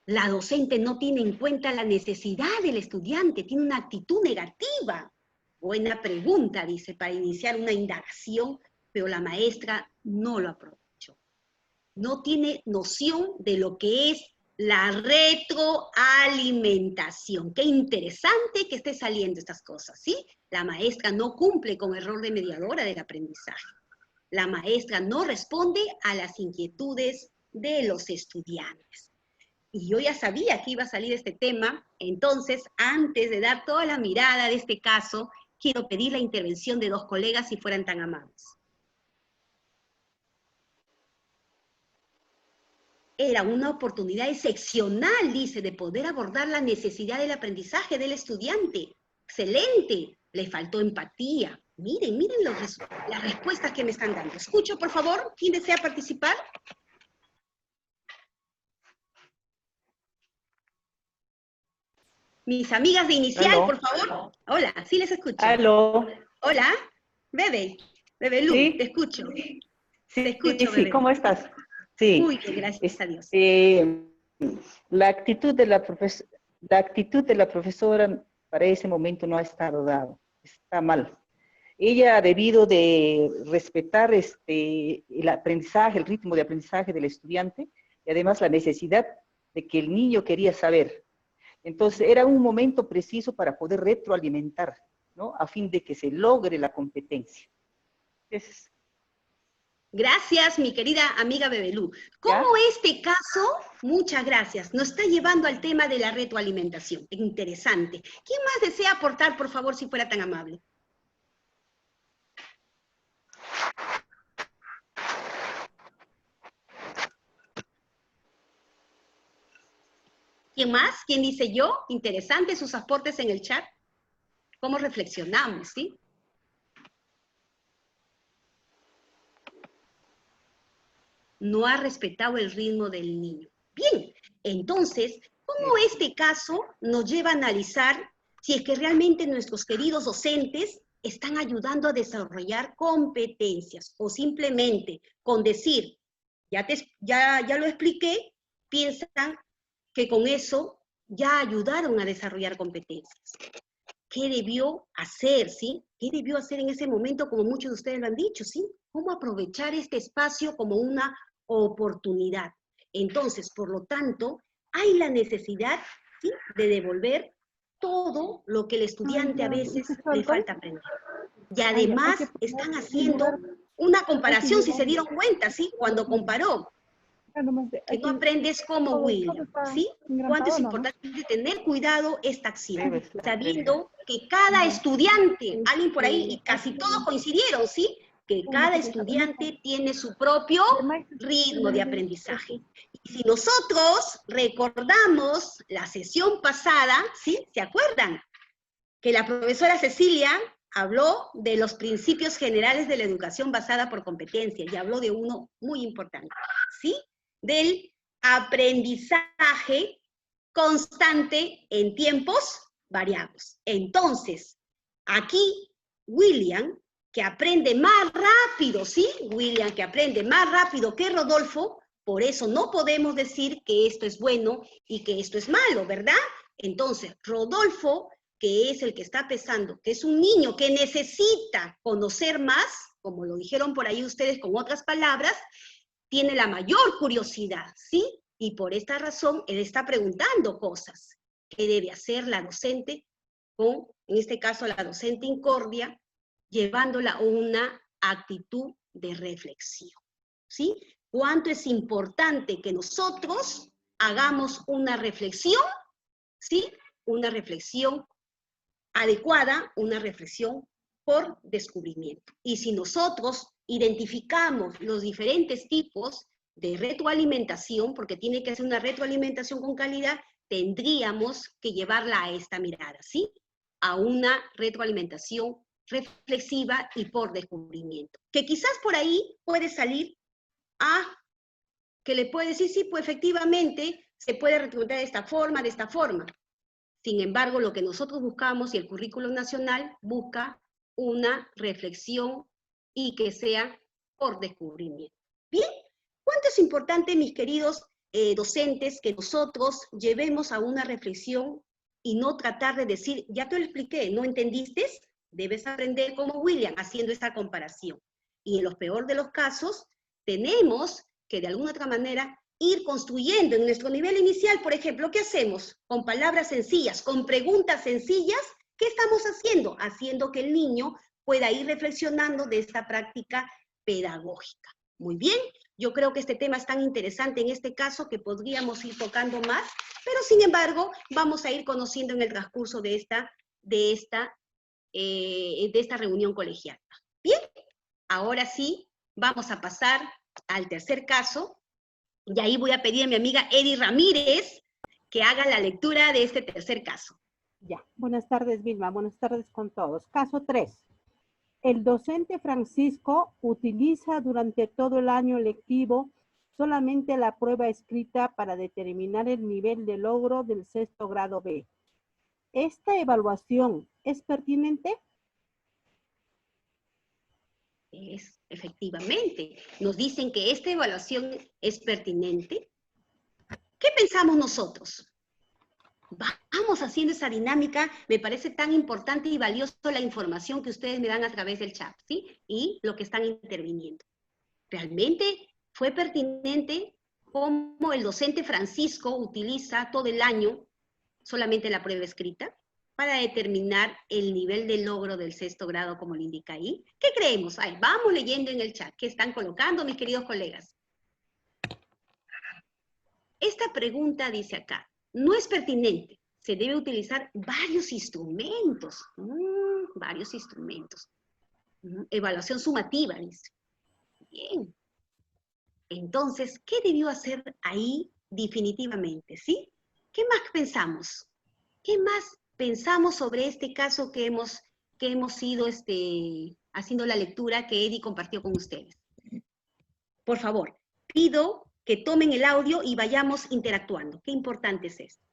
La docente no tiene en cuenta la necesidad del estudiante, tiene una actitud negativa. Buena pregunta, dice, para iniciar una indagación, pero la maestra no lo aprovechó. No tiene noción de lo que es la retroalimentación. Qué interesante que esté saliendo estas cosas, ¿sí? La maestra no cumple con el rol de mediadora del aprendizaje. La maestra no responde a las inquietudes de los estudiantes. Y yo ya sabía que iba a salir este tema, entonces, antes de dar toda la mirada de este caso, quiero pedir la intervención de 2 colegas, si fueran tan amables. Era una oportunidad excepcional, dice, de poder abordar la necesidad del aprendizaje del estudiante. Excelente. Le faltó empatía. Miren las respuestas que me están dando. Escucho, por favor, ¿quién desea participar? Mis amigas de inicial, Aló. por favor. Hola, sí les escucho. Aló. Hola, Bebe Lu, ¿Sí? te escucho. Sí, Te escucho, sí, Bebe. ¿cómo estás? Sí. Muy bien, gracias a Dios. La actitud de la profesora para ese momento no ha estado dada, está mal. Ella ha debido de respetar el aprendizaje, el ritmo de aprendizaje del estudiante y además la necesidad de que el niño quería saber. Entonces era un momento preciso para poder retroalimentar, ¿no? A fin de que se logre la competencia. Gracias, mi querida amiga Bebelú. ¿Cómo este caso, muchas gracias, nos está llevando al tema de la retroalimentación? Interesante. ¿Quién más desea aportar, por favor, si fuera tan amable? ¿Quién más? ¿Quién dice yo? Interesante sus aportes en el chat. ¿Cómo reflexionamos, sí? No ha respetado el ritmo del niño. Bien, entonces, ¿cómo este caso nos lleva a analizar si es que realmente nuestros queridos docentes están ayudando a desarrollar competencias o simplemente con decir, ya lo expliqué, piensan que con eso ya ayudaron a desarrollar competencias? ¿Qué debió hacer, sí? ¿Qué debió hacer en ese momento, como muchos de ustedes lo han dicho, sí? ¿Cómo aprovechar este espacio como una oportunidad? Entonces, por lo tanto, hay la necesidad, ¿sí?, de devolver todo lo que el estudiante a veces le falta aprender. Y además están haciendo una comparación, si se dieron cuenta, ¿sí? Cuando comparó, que no aprendes como William, ¿sí? Cuánto es importante tener cuidado esta acción, sabiendo que cada estudiante, alguien por ahí, y casi todos coincidieron, ¿sí? Que cada estudiante tiene su propio ritmo de aprendizaje. Y si nosotros recordamos la sesión pasada, ¿sí? ¿Se acuerdan? Que la profesora Cecilia habló de los principios generales de la educación basada por competencia, y habló de uno muy importante, ¿sí? Del aprendizaje constante en tiempos variados. Entonces, aquí William, que aprende más rápido, ¿sí? William, que aprende más rápido que Rodolfo, por eso no podemos decir que esto es bueno y que esto es malo, ¿verdad? Entonces, Rodolfo, que es el que está pesando, que es un niño que necesita conocer más, como lo dijeron por ahí ustedes con otras palabras, tiene la mayor curiosidad, ¿sí? Y por esta razón, él está preguntando cosas que debe hacer la docente, con, en este caso, la docente Incordia, llevándola a una actitud de reflexión, ¿sí? Cuánto es importante que nosotros hagamos una reflexión, ¿sí? Una reflexión adecuada, una reflexión por descubrimiento. Y si nosotros identificamos los diferentes tipos de retroalimentación, porque tiene que ser una retroalimentación con calidad, tendríamos que llevarla a esta mirada, ¿sí? A una retroalimentación reflexiva y por descubrimiento. Que quizás por ahí puede salir a que le puede decir, sí, pues efectivamente se puede retroalimentar de esta forma, de esta forma. Sin embargo, lo que nosotros buscamos y el currículum nacional busca una reflexión y que sea por descubrimiento. Bien, ¿cuánto es importante, mis queridos docentes, que nosotros llevemos a una reflexión y no tratar de decir, ya te lo expliqué, ¿no entendiste? Debes aprender como William, haciendo esta comparación. Y en los peor de los casos, tenemos que de alguna otra manera ir construyendo en nuestro nivel inicial, por ejemplo, ¿qué hacemos? Con palabras sencillas, con preguntas sencillas, ¿qué estamos haciendo? Haciendo que el niño pueda ir reflexionando de esta práctica pedagógica. Muy bien, yo creo que este tema es tan interesante en este caso que podríamos ir tocando más, pero sin embargo, vamos a ir conociendo en el transcurso de esta reunión colegial. Bien, ahora sí, vamos a pasar al tercer caso, y ahí voy a pedir a mi amiga Edi Ramírez que haga la lectura de este tercer caso. Ya, buenas tardes, Vilma, buenas tardes con todos. Caso 3. El docente Francisco utiliza durante todo el año lectivo solamente la prueba escrita para determinar el nivel de logro del 6º grado B. ¿Esta evaluación es pertinente? Efectivamente, nos dicen que esta evaluación es pertinente. ¿Qué pensamos nosotros? Vamos haciendo esa dinámica, me parece tan importante y valioso la información que ustedes me dan a través del chat, ¿sí? Y lo que están interviniendo. ¿Realmente fue pertinente cómo el docente Francisco utiliza todo el año solamente la prueba escrita para determinar el nivel de logro del 6º grado, como le indica ahí? ¿Qué creemos? Ay, vamos leyendo en el chat. ¿Qué están colocando, mis queridos colegas? Esta pregunta dice acá, no es pertinente. Se debe utilizar varios instrumentos. Varios instrumentos. Evaluación sumativa, dice. Bien. Entonces, ¿qué debió hacer ahí definitivamente? ¿Sí? ¿Qué más pensamos? ¿Qué más pensamos sobre este caso que hemos ido haciendo la lectura que Edi compartió con ustedes? Por favor, pido que tomen el audio y vayamos interactuando. Qué importante es esto.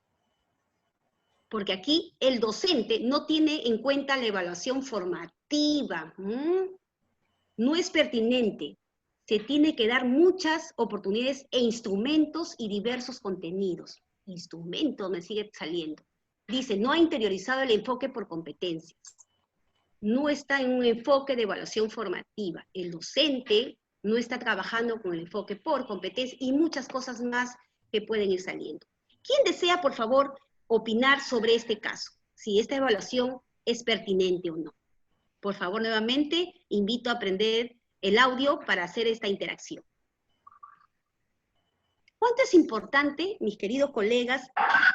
Porque aquí el docente no tiene en cuenta la evaluación formativa. No es pertinente. Se tiene que dar muchas oportunidades e instrumentos y diversos contenidos. Instrumentos me sigue saliendo. Dice, no ha interiorizado el enfoque por competencias. No está en un enfoque de evaluación formativa. El docente no está trabajando con el enfoque por competencias y muchas cosas más que pueden ir saliendo. ¿Quién desea, por favor, opinar sobre este caso? si esta evaluación es pertinente o no. Por favor, nuevamente, invito a prender el audio para hacer esta interacción. ¿Cuánto es importante, mis queridos colegas,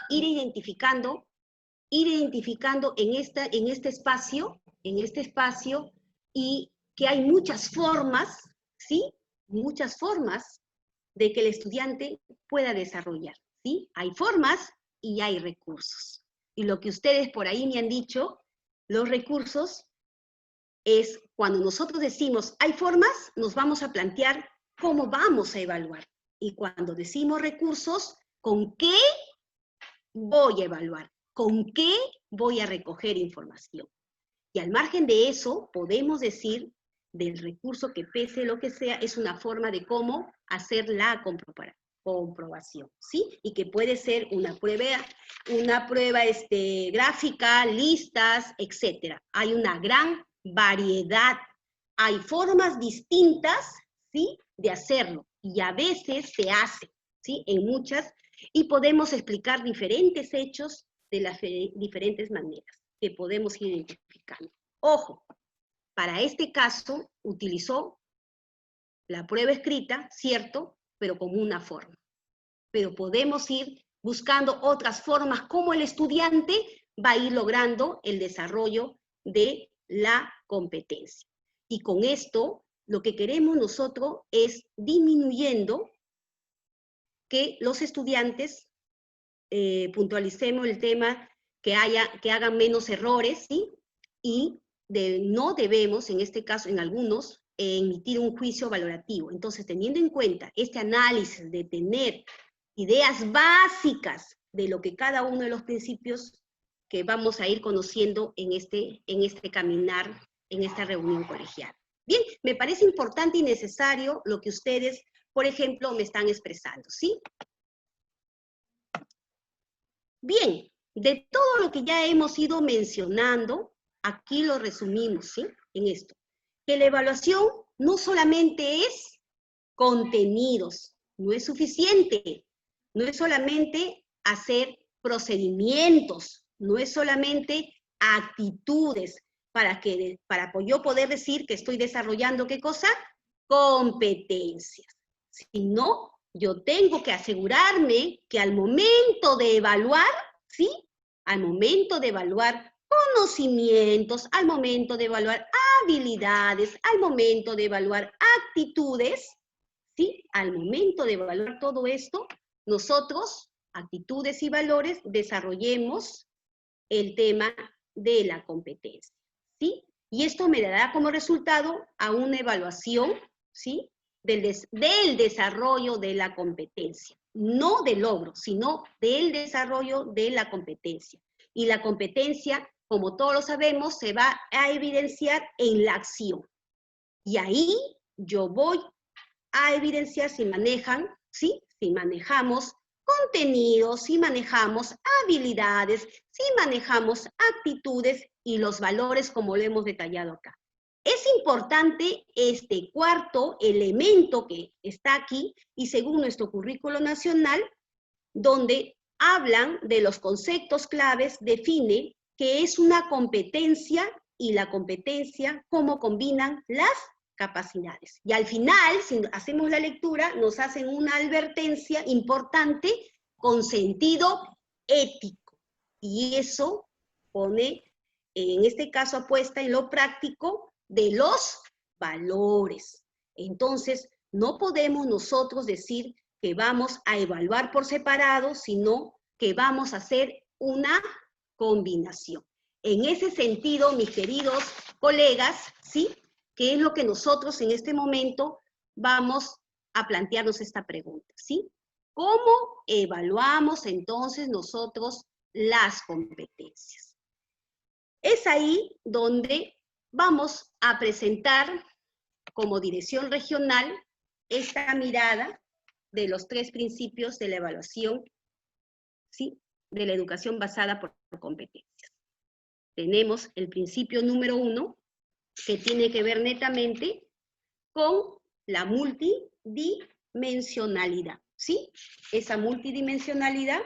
ir identificando en este espacio, y que hay muchas formas, ¿sí? Muchas formas de que el estudiante pueda desarrollar, ¿sí? Hay formas y hay recursos. Y lo que ustedes por ahí me han dicho, los recursos, es cuando nosotros decimos hay formas, nos vamos a plantear cómo vamos a evaluar. Y cuando decimos recursos, ¿con qué voy a evaluar? ¿Con qué voy a recoger información? Y al margen de eso, podemos decir del recurso que pese lo que sea, es una forma de cómo hacer la comprobación, ¿sí? Y que puede ser una prueba gráfica, listas, etc. Hay una gran variedad, hay formas distintas, ¿sí? De hacerlo, y a veces se hace, ¿sí? En muchas, y podemos explicar diferentes hechos de las diferentes maneras que podemos ir identificando. Ojo, para este caso utilizó la prueba escrita, cierto, pero como una forma. Pero podemos ir buscando otras formas como el estudiante va a ir logrando el desarrollo de la competencia. Y con esto, lo que queremos nosotros es disminuyendo que los estudiantes, puntualicemos el tema, que hagan menos errores, ¿sí? Y no debemos, en este caso, en algunos, emitir un juicio valorativo. Entonces, teniendo en cuenta este análisis de tener ideas básicas de lo que cada uno de los principios que vamos a ir conociendo en este caminar, en esta reunión colegial. Bien, me parece importante y necesario lo que ustedes, por ejemplo, me están expresando, ¿sí? Bien, de todo lo que ya hemos ido mencionando, aquí lo resumimos, ¿sí? En esto. Que la evaluación no solamente es contenidos, no es suficiente, no es solamente hacer procedimientos, no es solamente actitudes para yo poder decir que estoy desarrollando, ¿qué cosa? Competencias. Sino, yo tengo que asegurarme que al momento de evaluar, ¿sí? Al momento de evaluar conocimientos, al momento de evaluar habilidades, al momento de evaluar actitudes, ¿sí? Al momento de evaluar todo esto, nosotros, actitudes y valores, desarrollemos el tema de la competencia, ¿sí? Y esto me dará como resultado a una evaluación, ¿sí? Del desarrollo de la competencia. No del logro, sino del desarrollo de la competencia. Y la competencia, como todos lo sabemos, se va a evidenciar en la acción. Y ahí yo voy a evidenciar si manejan, ¿sí? Si manejamos contenidos, si manejamos habilidades, si manejamos actitudes y los valores como lo hemos detallado acá. Es importante este cuarto elemento que está aquí y según nuestro currículo nacional, donde hablan de los conceptos claves, define qué es una competencia y la competencia, cómo combinan las capacidades. Y al final, si hacemos la lectura, nos hacen una advertencia importante con sentido ético. Y eso pone, en este caso, apuesta en lo práctico de los valores. Entonces, no podemos nosotros decir que vamos a evaluar por separado, sino que vamos a hacer una combinación. En ese sentido, mis queridos colegas, ¿sí? ¿Qué es lo que nosotros en este momento vamos a plantearnos esta pregunta, ¿sí? ¿Cómo evaluamos entonces nosotros las competencias? Es ahí donde vamos a presentar como dirección regional esta mirada de los tres principios de la evaluación, ¿sí? De la educación basada por competencias. Tenemos el principio número 1, que tiene que ver netamente con la multidimensionalidad, ¿sí? Esa multidimensionalidad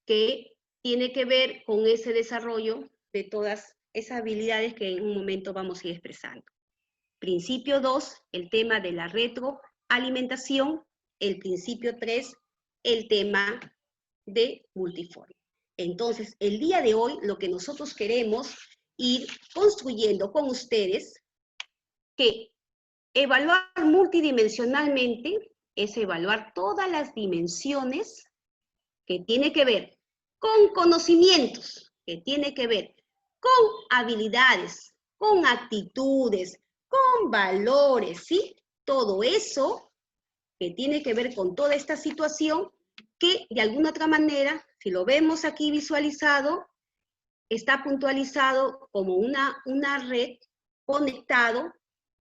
que tiene que ver con ese desarrollo de todas esas habilidades que en un momento vamos a ir expresando. Principio 2, el tema de la retroalimentación. El principio 3, el tema de multiforme. Entonces, el día de hoy, lo que nosotros queremos ir construyendo con ustedes, que evaluar multidimensionalmente es evaluar todas las dimensiones que tiene que ver con conocimientos, que tiene que ver con habilidades, con actitudes, con valores, ¿sí? Todo eso que tiene que ver con toda esta situación que de alguna otra manera, si lo vemos aquí visualizado, está puntualizado como una red conectado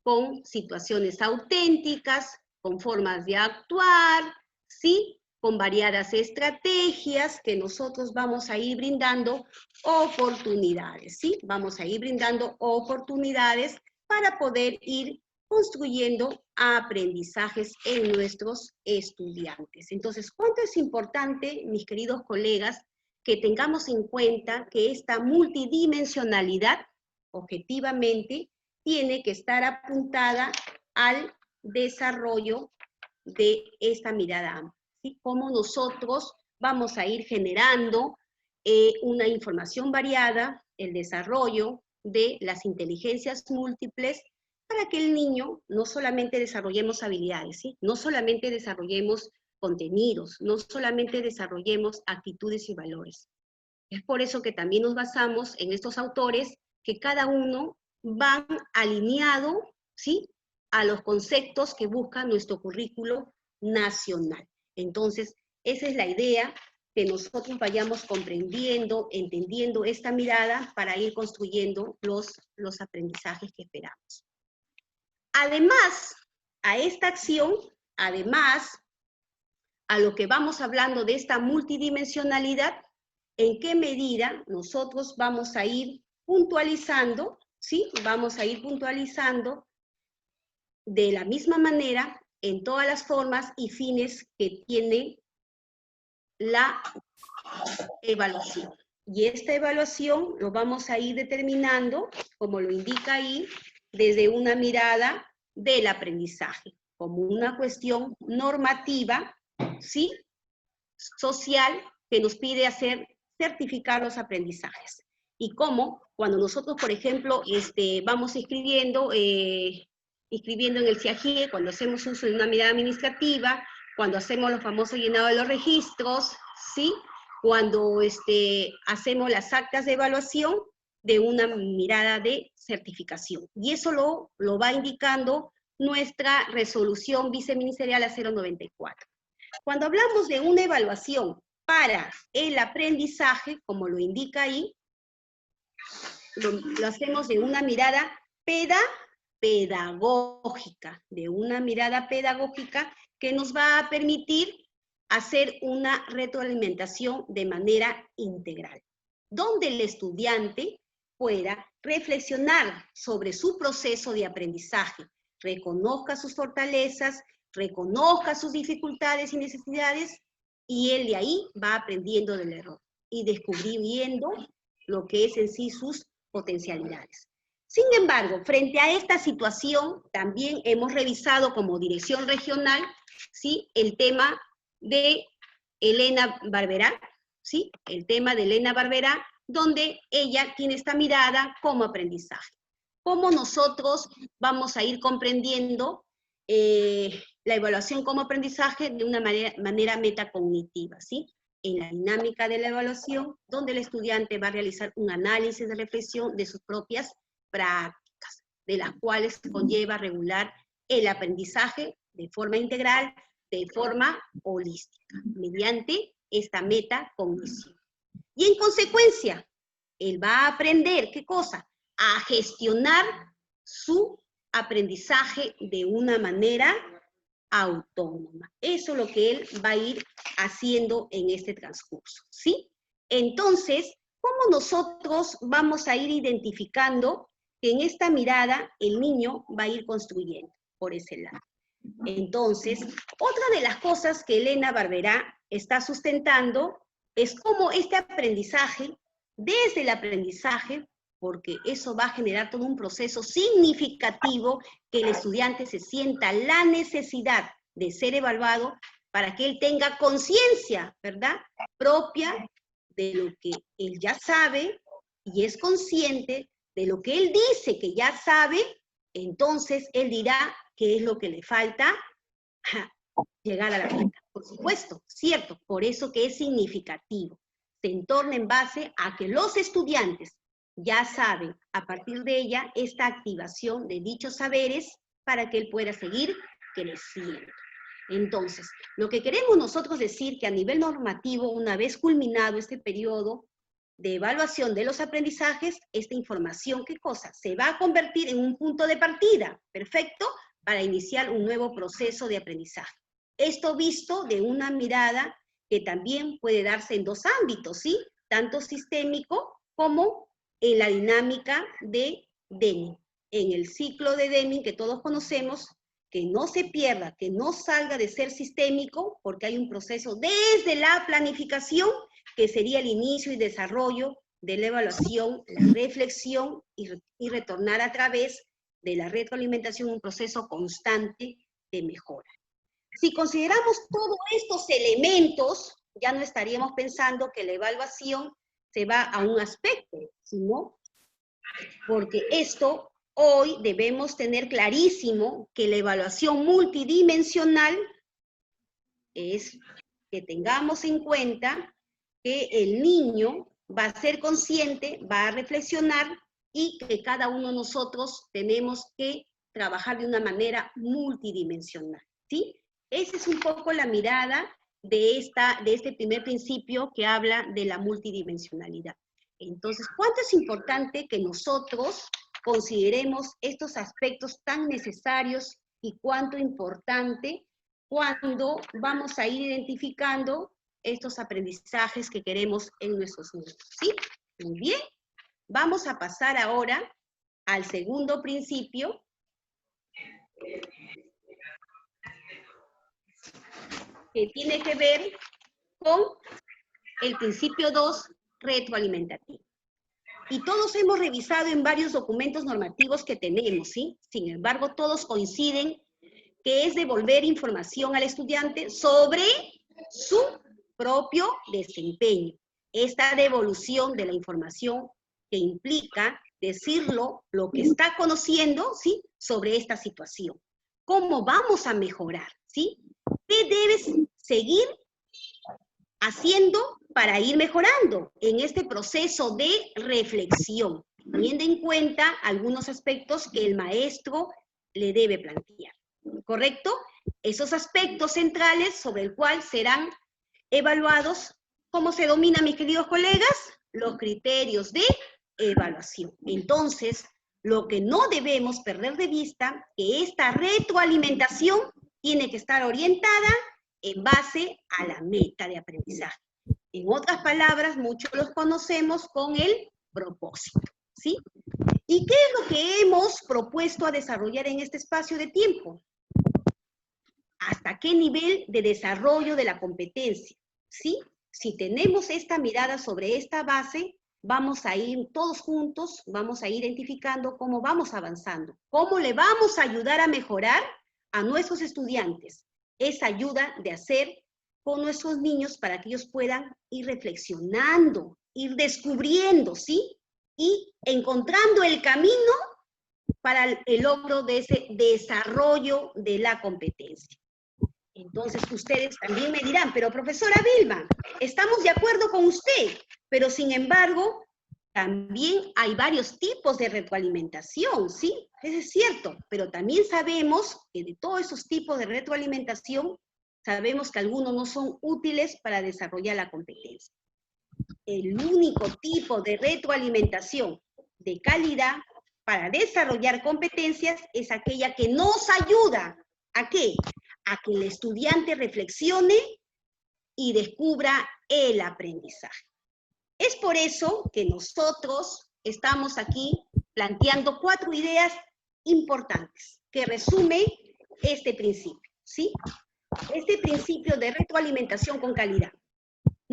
con situaciones auténticas, con formas de actuar, ¿sí? Con variadas estrategias que nosotros vamos a ir brindando oportunidades, ¿sí? Vamos a ir brindando oportunidades para poder ir construyendo aprendizajes en nuestros estudiantes. Entonces, ¿cuánto es importante, mis queridos colegas, que tengamos en cuenta que esta multidimensionalidad, objetivamente, tiene que estar apuntada al desarrollo de esta mirada amplia? ¿Sí? Cómo nosotros vamos a ir generando una información variada, el desarrollo de las inteligencias múltiples, para que el niño no solamente desarrollemos habilidades, ¿sí? No solamente desarrollemos contenidos, no solamente desarrollemos actitudes y valores. Es por eso que también nos basamos en estos autores, que cada uno van alineado, ¿sí?, a los conceptos que busca nuestro currículo nacional. Entonces, esa es la idea, que nosotros vayamos comprendiendo, entendiendo esta mirada para ir construyendo los aprendizajes que esperamos. Además, a esta acción, además, a lo que vamos hablando de esta multidimensionalidad, ¿en qué medida nosotros vamos a ir puntualizando? ¿Sí? Vamos a ir puntualizando de la misma manera en todas las formas y fines que tiene la evaluación. Y esta evaluación lo vamos a ir determinando, como lo indica ahí, desde una mirada del aprendizaje, como una cuestión normativa, ¿sí?, social, que nos pide certificar los aprendizajes. Y cómo, cuando nosotros, por ejemplo, vamos escribiendo en el CIAGIE, cuando hacemos uso de una mirada administrativa, cuando hacemos los famosos llenados de los registros, ¿sí?, cuando hacemos las actas de evaluación, de una mirada de certificación. Y eso lo va indicando nuestra resolución viceministerial a 094. Cuando hablamos de una evaluación para el aprendizaje, como lo indica ahí, lo hacemos de una mirada pedagógica, de una mirada pedagógica que nos va a permitir hacer una retroalimentación de manera integral, donde el estudiante pueda reflexionar sobre su proceso de aprendizaje, reconozca sus fortalezas, reconozca sus dificultades y necesidades, y él de ahí va aprendiendo del error y descubriendo lo que es en sí sus potencialidades. Sin embargo, frente a esta situación, también hemos revisado como dirección regional, ¿sí?, el tema de Elena Barberá, ¿sí?, el tema de Elena Barberá, donde ella tiene esta mirada como aprendizaje. Cómo nosotros vamos a ir comprendiendo la evaluación como aprendizaje de una manera metacognitiva, ¿sí? En la dinámica de la evaluación, donde el estudiante va a realizar un análisis de reflexión de sus propias prácticas, de las cuales conlleva regular el aprendizaje de forma integral, de forma holística, mediante esta metacognición. Y en consecuencia, él va a aprender, ¿qué cosa? A gestionar su aprendizaje de una manera autónoma. Eso es lo que él va a ir haciendo en este transcurso, ¿sí? Entonces, ¿cómo nosotros vamos a ir identificando que en esta mirada el niño va a ir construyendo por ese lado? Entonces, otra de las cosas que Elena Barberá está sustentando es cómo este aprendizaje, desde el aprendizaje, porque eso va a generar todo un proceso significativo, que el estudiante se sienta la necesidad de ser evaluado para que él tenga conciencia, ¿verdad?, propia de lo que él ya sabe y es consciente de lo que él dice que ya sabe. Entonces él dirá qué es lo que le falta llegar a la meta. Por supuesto, cierto, por eso que es significativo. Se entorna en base a que los estudiantes ya saben a partir de ella esta activación de dichos saberes para que él pueda seguir creciendo. Entonces, lo que queremos nosotros decir que a nivel normativo, una vez culminado este periodo de evaluación de los aprendizajes, esta información, ¿qué cosa? Se va a convertir en un punto de partida, perfecto, para iniciar un nuevo proceso de aprendizaje. Esto visto de una mirada que también puede darse en dos ámbitos, ¿sí? Tanto sistémico como en la dinámica de Deming. En el ciclo de Deming que todos conocemos, que no se pierda, que no salga de ser sistémico, porque hay un proceso desde la planificación, que sería el inicio y desarrollo de la evaluación, la reflexión y retornar a través de la retroalimentación un proceso constante de mejora. Si consideramos todos estos elementos, ya no estaríamos pensando que la evaluación se va a un aspecto, sino porque esto hoy debemos tener clarísimo que la evaluación multidimensional es que tengamos en cuenta que el niño va a ser consciente, va a reflexionar y que cada uno de nosotros tenemos que trabajar de una manera multidimensional, ¿sí? Esa es un poco la mirada de este primer principio que habla de la multidimensionalidad. Entonces, ¿cuánto es importante que nosotros consideremos estos aspectos tan necesarios y cuánto importante cuando vamos a ir identificando estos aprendizajes que queremos en nuestros niños? ¿Sí? Muy bien. Vamos a pasar ahora al segundo principio, que tiene que ver con el principio 2, retroalimentativo. Y todos hemos revisado en varios documentos normativos que tenemos, ¿sí? Sin embargo, todos coinciden que es devolver información al estudiante sobre su propio desempeño. Esta devolución de la información que implica decirlo, lo que está conociendo, ¿sí?, sobre esta situación. ¿Cómo vamos a mejorar? ¿Sí? ¿Qué debes seguir haciendo para ir mejorando en este proceso de reflexión, teniendo en cuenta algunos aspectos que el maestro le debe plantear? ¿Correcto? Esos aspectos centrales sobre el cual serán evaluados, ¿cómo se domina, mis queridos colegas? Los criterios de evaluación. Entonces, lo que no debemos perder de vista, que esta retroalimentación tiene que estar orientada en base a la meta de aprendizaje. En otras palabras, muchos los conocemos con el propósito, ¿sí? ¿Y qué es lo que hemos propuesto a desarrollar en este espacio de tiempo? ¿Hasta qué nivel de desarrollo de la competencia? ¿Sí? Si tenemos esta mirada sobre esta base, vamos a ir todos juntos, vamos a ir identificando cómo vamos avanzando, cómo le vamos a ayudar a mejorar a nuestros estudiantes esa ayuda de hacer con nuestros niños para que ellos puedan ir reflexionando, ir descubriendo, ¿sí? Y encontrando el camino para el logro de ese desarrollo de la competencia. Entonces ustedes también me dirán, pero profesora Vilma, estamos de acuerdo con usted, pero sin embargo, también hay varios tipos de retroalimentación, ¿sí? Eso es cierto, pero también sabemos que de todos esos tipos de retroalimentación, sabemos que algunos no son útiles para desarrollar la competencia. El único tipo de retroalimentación de calidad para desarrollar competencias es aquella que nos ayuda, ¿a qué? A que el estudiante reflexione y descubra el aprendizaje. Es por eso que nosotros estamos aquí planteando 4 ideas importantes que resumen este principio, ¿sí? Este principio de retroalimentación con calidad.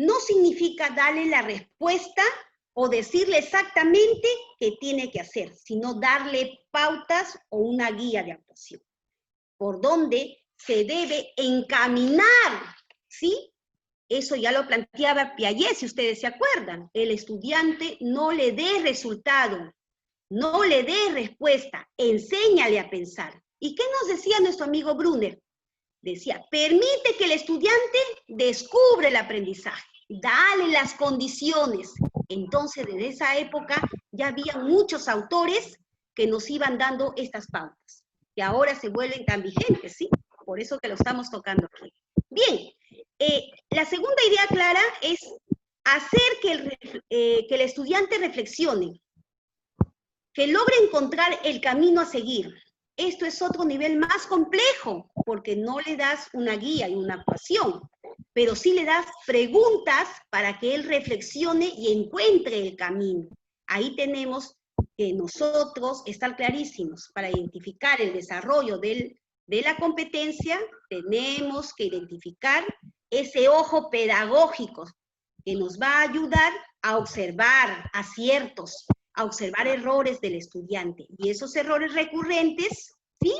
no significa darle la respuesta o decirle exactamente qué tiene que hacer, sino darle pautas o una guía de actuación, por donde se debe encaminar, ¿sí? Eso ya lo planteaba Piaget, si ustedes se acuerdan. El estudiante no le dé resultado, no le dé respuesta, enséñale a pensar. ¿Y qué nos decía nuestro amigo Brunner? Decía, permite que el estudiante descubra el aprendizaje, dale las condiciones. Entonces, desde esa época ya había muchos autores que nos iban dando estas pautas, que ahora se vuelven tan vigentes, ¿sí? Por eso que lo estamos tocando aquí. Bien, la segunda idea clara es hacer que el estudiante reflexione, que logre encontrar el camino a seguir. Esto es otro nivel más complejo, porque no le das una guía y una actuación, pero sí le das preguntas para que él reflexione y encuentre el camino. Ahí tenemos que nosotros estar clarísimos para identificar el desarrollo de la competencia. Tenemos que identificar ese ojo pedagógico que nos va a ayudar a observar aciertos, a observar errores del estudiante. Y esos errores recurrentes, ¿sí?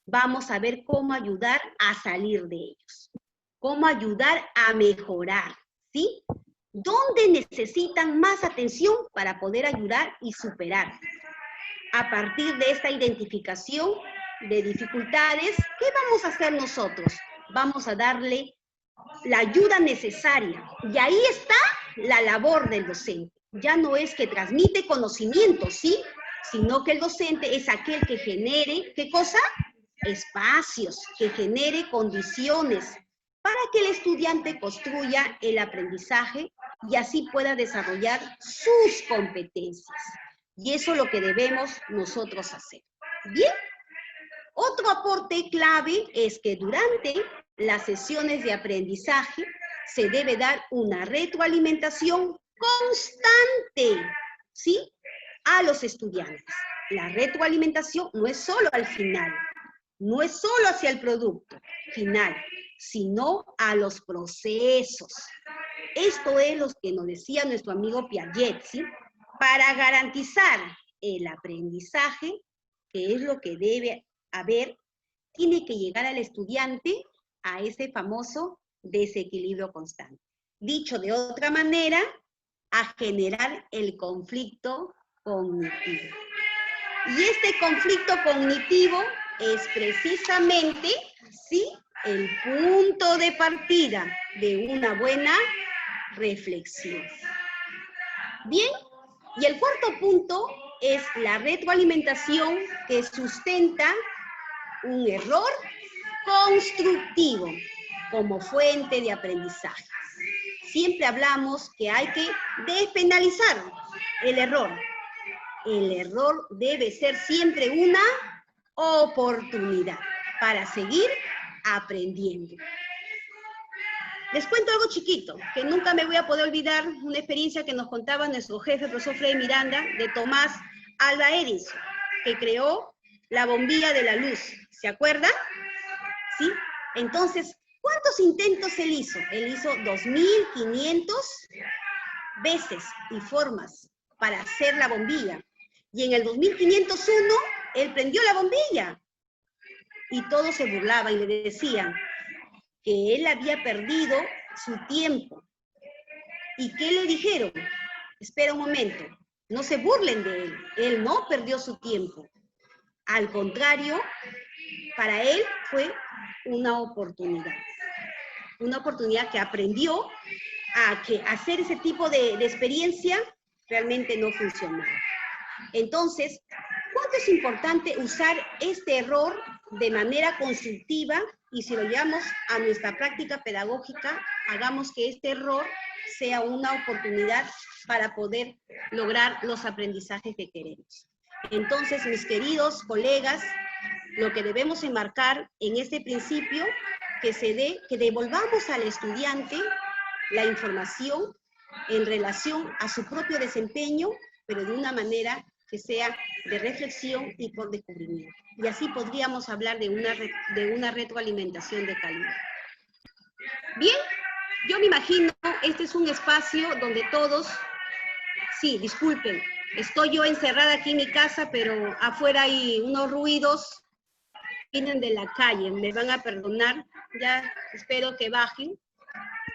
Vamos a ver cómo ayudar a salir de ellos, cómo ayudar a mejorar, ¿sí? ¿Dónde necesitan más atención para poder ayudar y superar? A partir de esta identificación de dificultades, ¿qué vamos a hacer nosotros? Vamos a darle la ayuda necesaria. Y ahí está la labor del docente. Ya no es que transmite conocimiento, ¿sí? Sino que el docente es aquel que genere, ¿qué cosa? Espacios, que genere condiciones para que el estudiante construya el aprendizaje y así pueda desarrollar sus competencias. Y eso es lo que debemos nosotros hacer. Bien, otro aporte clave es que durante las sesiones de aprendizaje se debe dar una retroalimentación constante, ¿sí? A los estudiantes. La retroalimentación no es solo al final, no es solo hacia el producto final, sino a los procesos. Esto es lo que nos decía nuestro amigo Piaget, ¿sí? Para garantizar el aprendizaje, que es lo que debe haber, tiene que llegar al estudiante a ese famoso desequilibrio constante. Dicho de otra manera, a generar el conflicto cognitivo. Y este conflicto cognitivo es precisamente, ¿sí?, el punto de partida de una buena reflexión. Bien, y el cuarto punto es la retroalimentación que sustenta un error constructivo como fuente de aprendizaje. Siempre hablamos que hay que despenalizar el error. El error debe ser siempre una oportunidad para seguir aprendiendo. Les cuento algo chiquito, que nunca me voy a poder olvidar, una experiencia que nos contaba nuestro jefe, el profesor Freddy Miranda, de Tomás Alva Edison, que creó la bombilla de la luz. ¿Se acuerdan? ¿Sí? Entonces, ¿cuántos intentos él hizo? Él hizo 2.500 veces y formas para hacer la bombilla. Y en el 2501, él prendió la bombilla. Y todos se burlaban y le decían que él había perdido su tiempo. ¿Y qué le dijeron? Espera un momento, no se burlen de él. Él no perdió su tiempo. Al contrario, para él fue una oportunidad. Una oportunidad que aprendió a que hacer ese tipo de experiencia realmente no funcionaba. Entonces, ¿cuánto es importante usar este error de manera constructiva? Y si lo llevamos a nuestra práctica pedagógica, hagamos que este error sea una oportunidad para poder lograr los aprendizajes que queremos. Entonces, mis queridos colegas, lo que debemos enmarcar en este principio, que devolvamos al estudiante la información en relación a su propio desempeño, pero de una manera que sea de reflexión y por descubrimiento. Y así podríamos hablar de una retroalimentación de calidad. Bien, yo me imagino, este es un espacio donde todos, sí, disculpen, estoy yo encerrada aquí en mi casa, pero afuera hay unos ruidos, vienen de la calle, me van a perdonar, ya espero que bajen,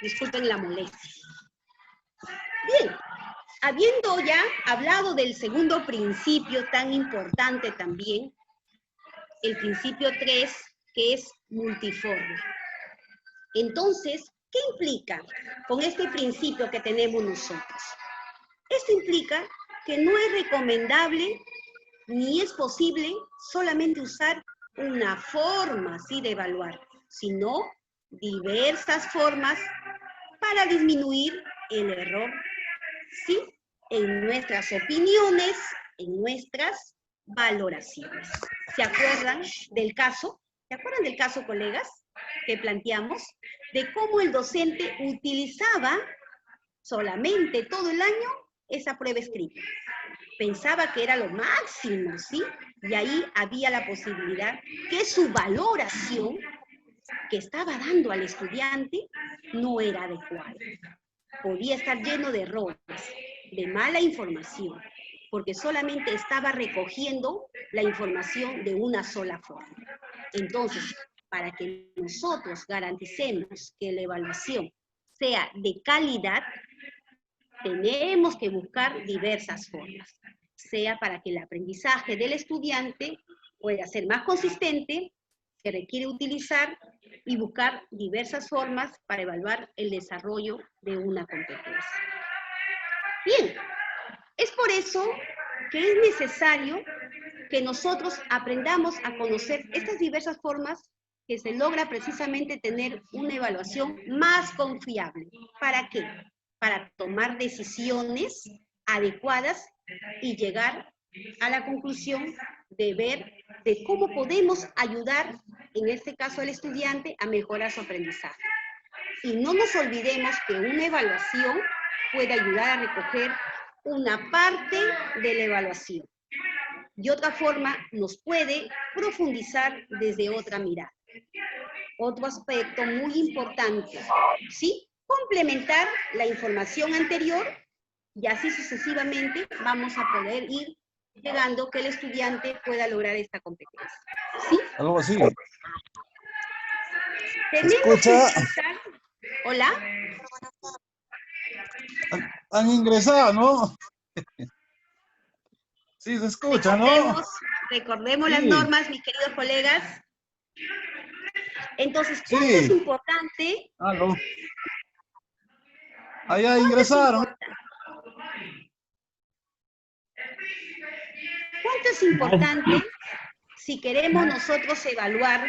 disculpen la molestia. Bien, habiendo ya hablado del segundo principio tan importante también, el principio 3, que es multiforme. Entonces, ¿qué implica con este principio que tenemos nosotros? Esto implica que no es recomendable ni es posible solamente usar una forma ¿sí? de evaluar, sino diversas formas para disminuir el error, ¿sí? En nuestras opiniones, en nuestras valoraciones. ¿Se acuerdan del caso? ¿Se acuerdan del caso, colegas, que planteamos? De cómo el docente utilizaba solamente todo el año esa prueba escrita. Pensaba que era lo máximo, ¿sí? Y ahí había la posibilidad que su valoración que estaba dando al estudiante no era adecuada. Podía estar lleno de errores, de mala información, porque solamente estaba recogiendo la información de una sola forma. Entonces, para que nosotros garanticemos que la evaluación sea de calidad, tenemos que buscar diversas formas, sea para que el aprendizaje del estudiante pueda ser más consistente, se requiere utilizar y buscar diversas formas para evaluar el desarrollo de una competencia. Bien, es por eso que es necesario que nosotros aprendamos a conocer estas diversas formas que se logra precisamente tener una evaluación más confiable. ¿Para qué? Para tomar decisiones adecuadas y llegar a la conclusión de ver de cómo podemos ayudar, en este caso al estudiante, a mejorar su aprendizaje. Y no nos olvidemos que una evaluación puede ayudar a recoger una parte de la evaluación. Y otra forma nos puede profundizar desde otra mirada. Otro aspecto muy importante, ¿sí? Complementar la información anterior y así sucesivamente vamos a poder ir llegando que el estudiante pueda lograr esta competencia. ¿Sí? Algo así. Tenemos ¿Escucha? que utilizar... Hola. Han ingresado, ¿no? Sí, se escucha, ¿no? Recordemos Sí. las normas, mis queridos colegas. Entonces, ¿cuánto es importante? Aló. Allá ingresaron. ¿Cuánto es importante? Si queremos nosotros evaluar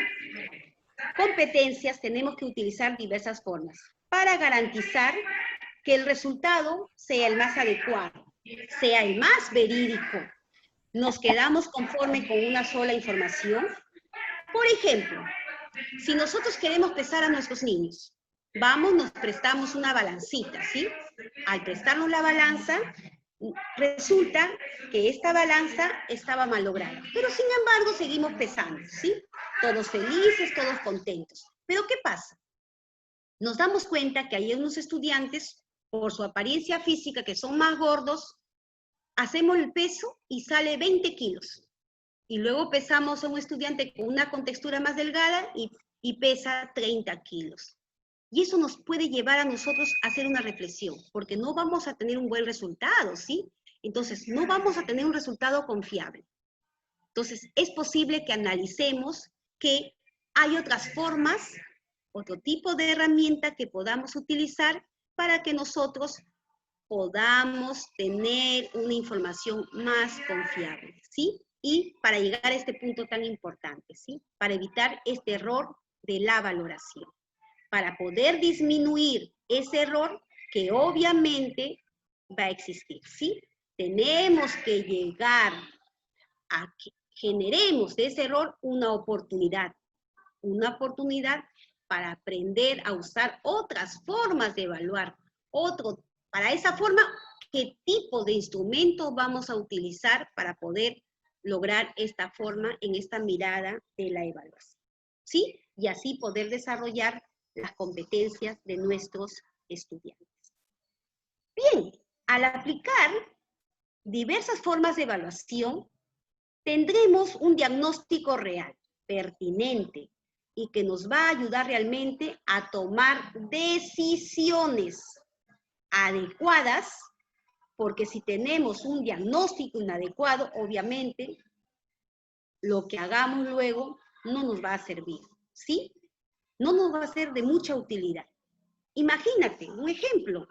competencias, tenemos que utilizar diversas formas para garantizar que el resultado sea el más adecuado, sea el más verídico. ¿Nos quedamos conforme con una sola información? Por ejemplo, si nosotros queremos pesar a nuestros niños, vamos, nos prestamos una balancita, ¿sí? Al prestarnos la balanza, resulta que esta balanza estaba malograda, pero sin embargo seguimos pesando, ¿sí? Todos felices, todos contentos. ¿Pero qué pasa? Nos damos cuenta que hay unos estudiantes, por su apariencia física, que son más gordos, hacemos el peso y sale 20 kilos. Y luego pesamos a un estudiante con una contextura más delgada y pesa 30 kilos. Y eso nos puede llevar a nosotros a hacer una reflexión, porque no vamos a tener un buen resultado, ¿sí? Entonces, no vamos a tener un resultado confiable. Entonces, es posible que analicemos que hay otras formas, otro tipo de herramienta que podamos utilizar para que nosotros podamos tener una información más confiable, ¿sí? Y para llegar a este punto tan importante, ¿sí? Para evitar este error de la valoración. Para poder disminuir ese error que obviamente va a existir, ¿sí? Tenemos que llegar a que generemos de ese error una oportunidad para aprender a usar otras formas de evaluar, para esa forma, ¿qué tipo de instrumento vamos a utilizar para poder lograr esta forma en esta mirada de la evaluación? ¿Sí? Y así poder desarrollar las competencias de nuestros estudiantes. Bien, al aplicar diversas formas de evaluación, tendremos un diagnóstico real, pertinente, y que nos va a ayudar realmente a tomar decisiones adecuadas, porque si tenemos un diagnóstico inadecuado, obviamente, lo que hagamos luego no nos va a servir, ¿sí? No nos va a ser de mucha utilidad. Imagínate, un ejemplo,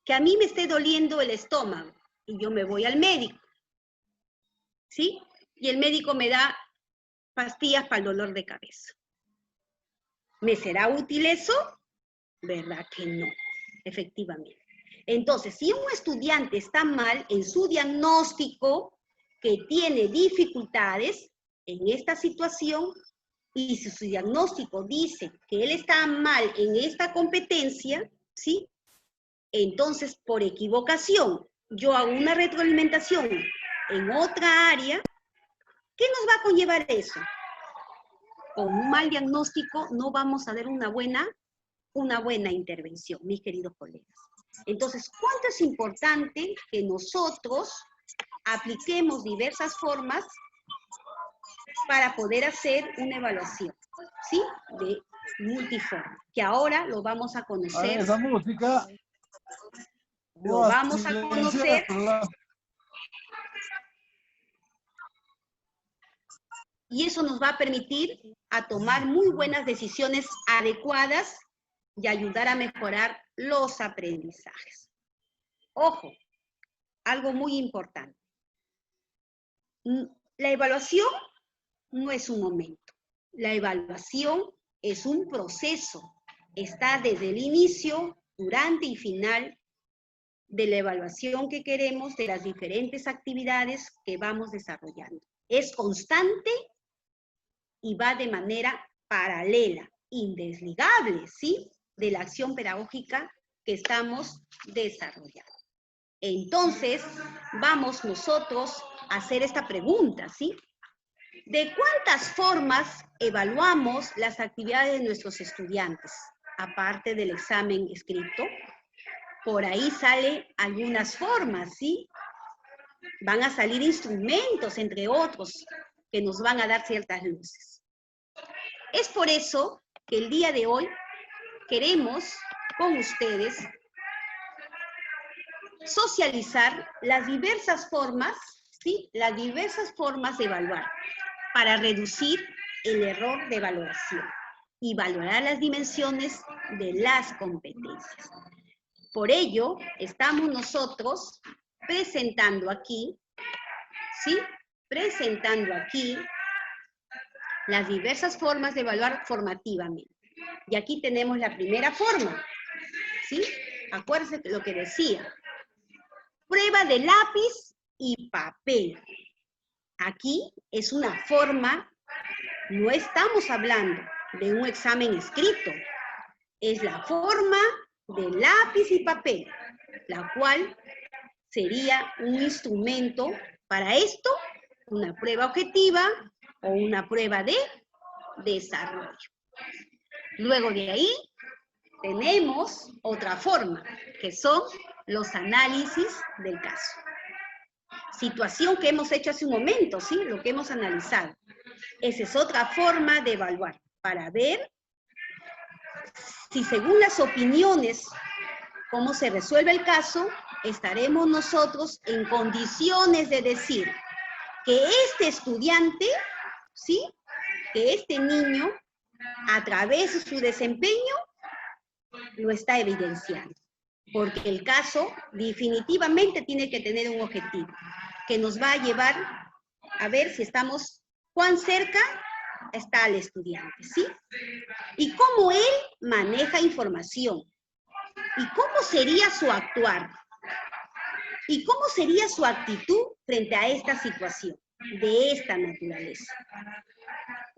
que a mí me esté doliendo el estómago y yo me voy al médico, ¿sí? Y el médico me da pastillas para el dolor de cabeza. ¿Me será útil eso? ¿Verdad que no? Efectivamente. Entonces, si un estudiante está mal en su diagnóstico, que tiene dificultades en esta situación, y si su diagnóstico dice que él está mal en esta competencia, ¿sí? Entonces, por equivocación, yo hago una retroalimentación en otra área, ¿qué nos va a conllevar eso? Con un mal diagnóstico no vamos a dar una buena intervención, mis queridos colegas. Entonces, ¿cuánto es importante que nosotros apliquemos diversas formas para poder hacer una evaluación, ¿sí? De multiforme, que ahora lo vamos a conocer. Esa música. Lo vamos a conocer. Y eso nos va a permitir a tomar muy buenas decisiones adecuadas y ayudar a mejorar los aprendizajes. Ojo, algo muy importante. La evaluación no es un momento. La evaluación es un proceso. Está desde el inicio, durante y final de la evaluación que queremos de las diferentes actividades que vamos desarrollando. Es constante y va de manera paralela, indesligable, ¿sí? De la acción pedagógica que estamos desarrollando. Entonces, vamos nosotros a hacer esta pregunta, ¿sí? ¿De cuántas formas evaluamos las actividades de nuestros estudiantes? Aparte del examen escrito, por ahí salen algunas formas, ¿sí? Van a salir instrumentos, entre otros, que nos van a dar ciertas luces. Es por eso que el día de hoy queremos con ustedes socializar las diversas formas, ¿sí? Las diversas formas de evaluar para reducir el error de valoración y valorar las dimensiones de las competencias. Por ello, estamos nosotros presentando aquí, ¿sí? Presentando aquí las diversas formas de evaluar formativamente. Y aquí tenemos la primera forma, ¿sí? Acuérdense lo que decía. Prueba de lápiz y papel. Aquí es una forma, no estamos hablando de un examen escrito, es la forma de lápiz y papel, la cual sería un instrumento para esto, una prueba objetiva o una prueba de desarrollo. Luego de ahí tenemos otra forma, que son los análisis del caso. Situación que hemos hecho hace un momento, ¿sí? Lo que hemos analizado. Esa es otra forma de evaluar, para ver si según las opiniones, cómo se resuelve el caso, estaremos nosotros en condiciones de decir que este estudiante, ¿sí? Que este niño, a través de su desempeño, lo está evidenciando. Porque el caso definitivamente tiene que tener un objetivo, que nos va a llevar a ver si estamos, cuán cerca está el estudiante, ¿sí? Y cómo él maneja información. Y cómo sería su actuar. Y cómo sería su actitud frente a esta situación, de esta naturaleza.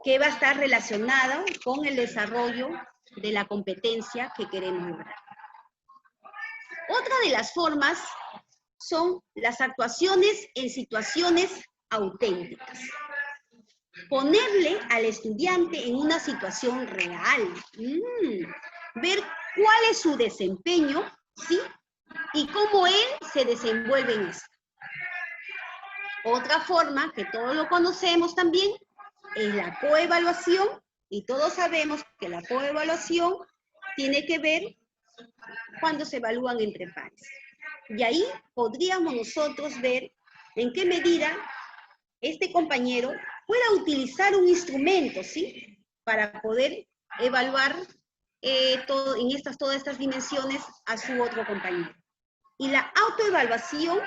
Que va a estar relacionado con el desarrollo de la competencia que queremos lograr. Otra de las formas son las actuaciones en situaciones auténticas. ponerle al estudiante en una situación real, ver cuál es su desempeño, ¿sí? Y cómo él se desenvuelve en esto. Otra forma, que todos lo conocemos también, es la coevaluación, y todos sabemos que la coevaluación tiene que ver cuando se evalúan entre pares. Y ahí podríamos nosotros ver en qué medida este compañero pueda utilizar un instrumento, ¿sí? Para poder evaluar todas estas dimensiones a su otro compañero. Y la autoevaluación,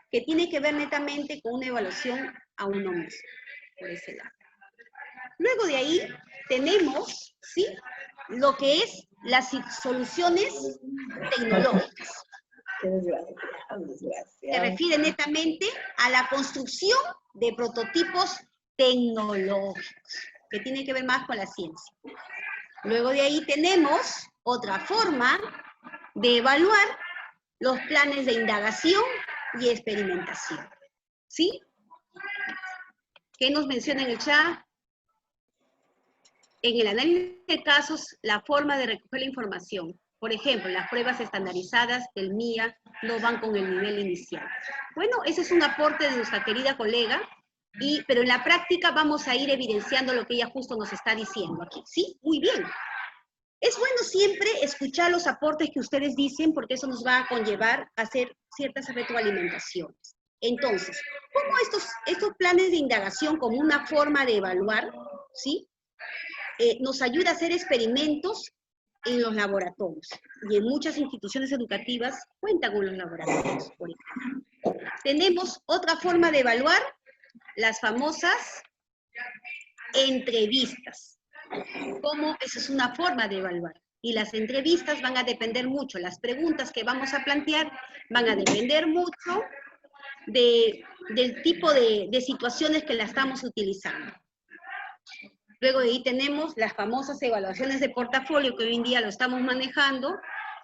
que tiene que ver netamente con una evaluación a uno mismo, por ese lado. Luego de ahí tenemos, ¿sí?, lo que es las soluciones tecnológicas. Se refiere netamente a la construcción de prototipos tecnológicos, que tiene que ver más con la ciencia. Luego de ahí tenemos otra forma de evaluar los planes de indagación y experimentación. ¿Sí? ¿Qué nos menciona en el chat? En el análisis de casos, la forma de recoger la información. Por ejemplo, las pruebas estandarizadas del MIA no van con el nivel inicial. Bueno, ese es un aporte de nuestra querida colega, pero en la práctica vamos a ir evidenciando lo que ella justo nos está diciendo aquí. ¿Sí? Muy bien. Es bueno siempre escuchar los aportes que ustedes dicen, porque eso nos va a conllevar a hacer ciertas retroalimentaciones. Entonces, ¿cómo estos planes de indagación como una forma de evaluar, ¿sí?, nos ayuda a hacer experimentos en los laboratorios? Y en muchas instituciones educativas cuentan con los laboratorios, por ejemplo. Tenemos otra forma de evaluar, las famosas entrevistas. ¿Cómo? Esa es una forma de evaluar. Y las entrevistas van a depender mucho, las preguntas que vamos a plantear van a depender mucho del tipo de situaciones que la estamos utilizando. Luego de ahí tenemos las famosas evaluaciones de portafolio, que hoy en día lo estamos manejando,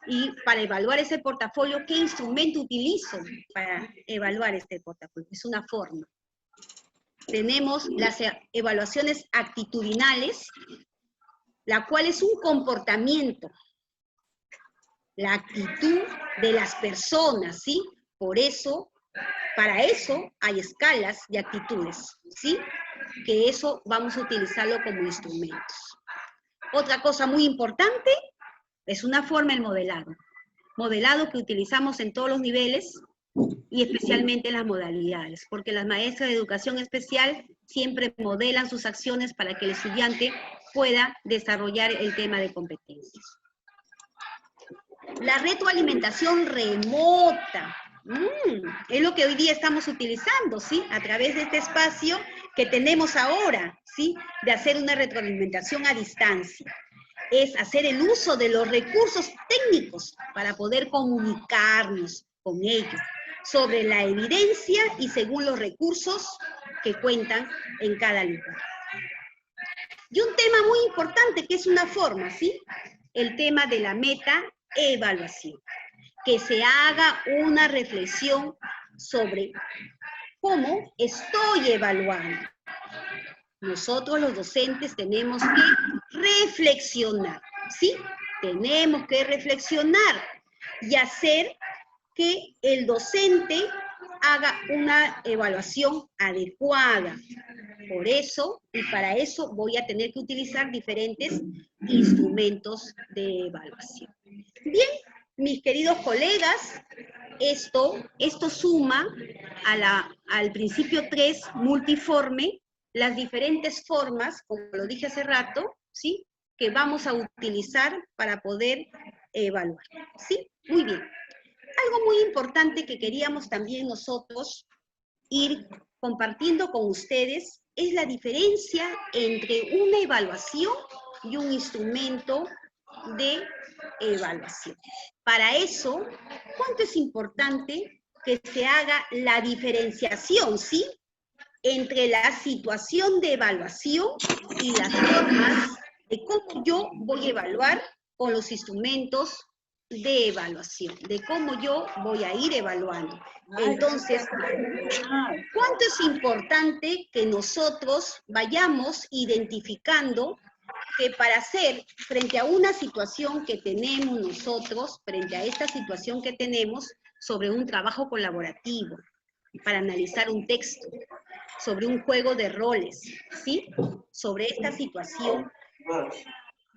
y para evaluar ese portafolio, ¿qué instrumento utilizo para evaluar este portafolio? Es una forma. Tenemos las evaluaciones actitudinales, la cual es un comportamiento, la actitud de las personas, ¿sí? Por eso, para eso hay escalas de actitudes, ¿sí? Que eso vamos a utilizarlo como instrumentos. Otra cosa muy importante es una forma, el modelado. Modelado que utilizamos en todos los niveles y especialmente en las modalidades, porque las maestras de educación especial siempre modelan sus acciones para que el estudiante pueda desarrollar el tema de competencias. La retroalimentación remota. Es lo que hoy día estamos utilizando, ¿sí? A través de este espacio que tenemos ahora, ¿sí? De hacer una retroalimentación a distancia. Es hacer el uso de los recursos técnicos para poder comunicarnos con ellos sobre la evidencia y según los recursos que cuentan en cada lugar. Y un tema muy importante que es una forma, ¿sí? El tema de la metaevaluación. Que se haga una reflexión sobre cómo estoy evaluando. Nosotros los docentes tenemos que reflexionar, ¿sí? Tenemos que reflexionar y hacer que el docente haga una evaluación adecuada. Por eso, y para eso, voy a tener que utilizar diferentes instrumentos de evaluación. Bien, mis queridos colegas, esto suma al principio 3 multiforme, las diferentes formas, como lo dije hace rato, ¿sí?, que vamos a utilizar para poder evaluar. ¿Sí? Muy bien. Algo muy importante que queríamos también nosotros ir compartiendo con ustedes es la diferencia entre una evaluación y un instrumento de evaluación. Para eso, ¿cuánto es importante que se haga la diferenciación, ¿sí?, entre la situación de evaluación y las formas de cómo yo voy a evaluar con los instrumentos de evaluación, de cómo yo voy a ir evaluando. Entonces, ¿cuánto es importante que nosotros vayamos identificando que para hacer frente a una situación que tenemos nosotros, frente a esta situación que tenemos sobre un trabajo colaborativo, para analizar un texto, sobre un juego de roles, ¿sí? Sobre esta situación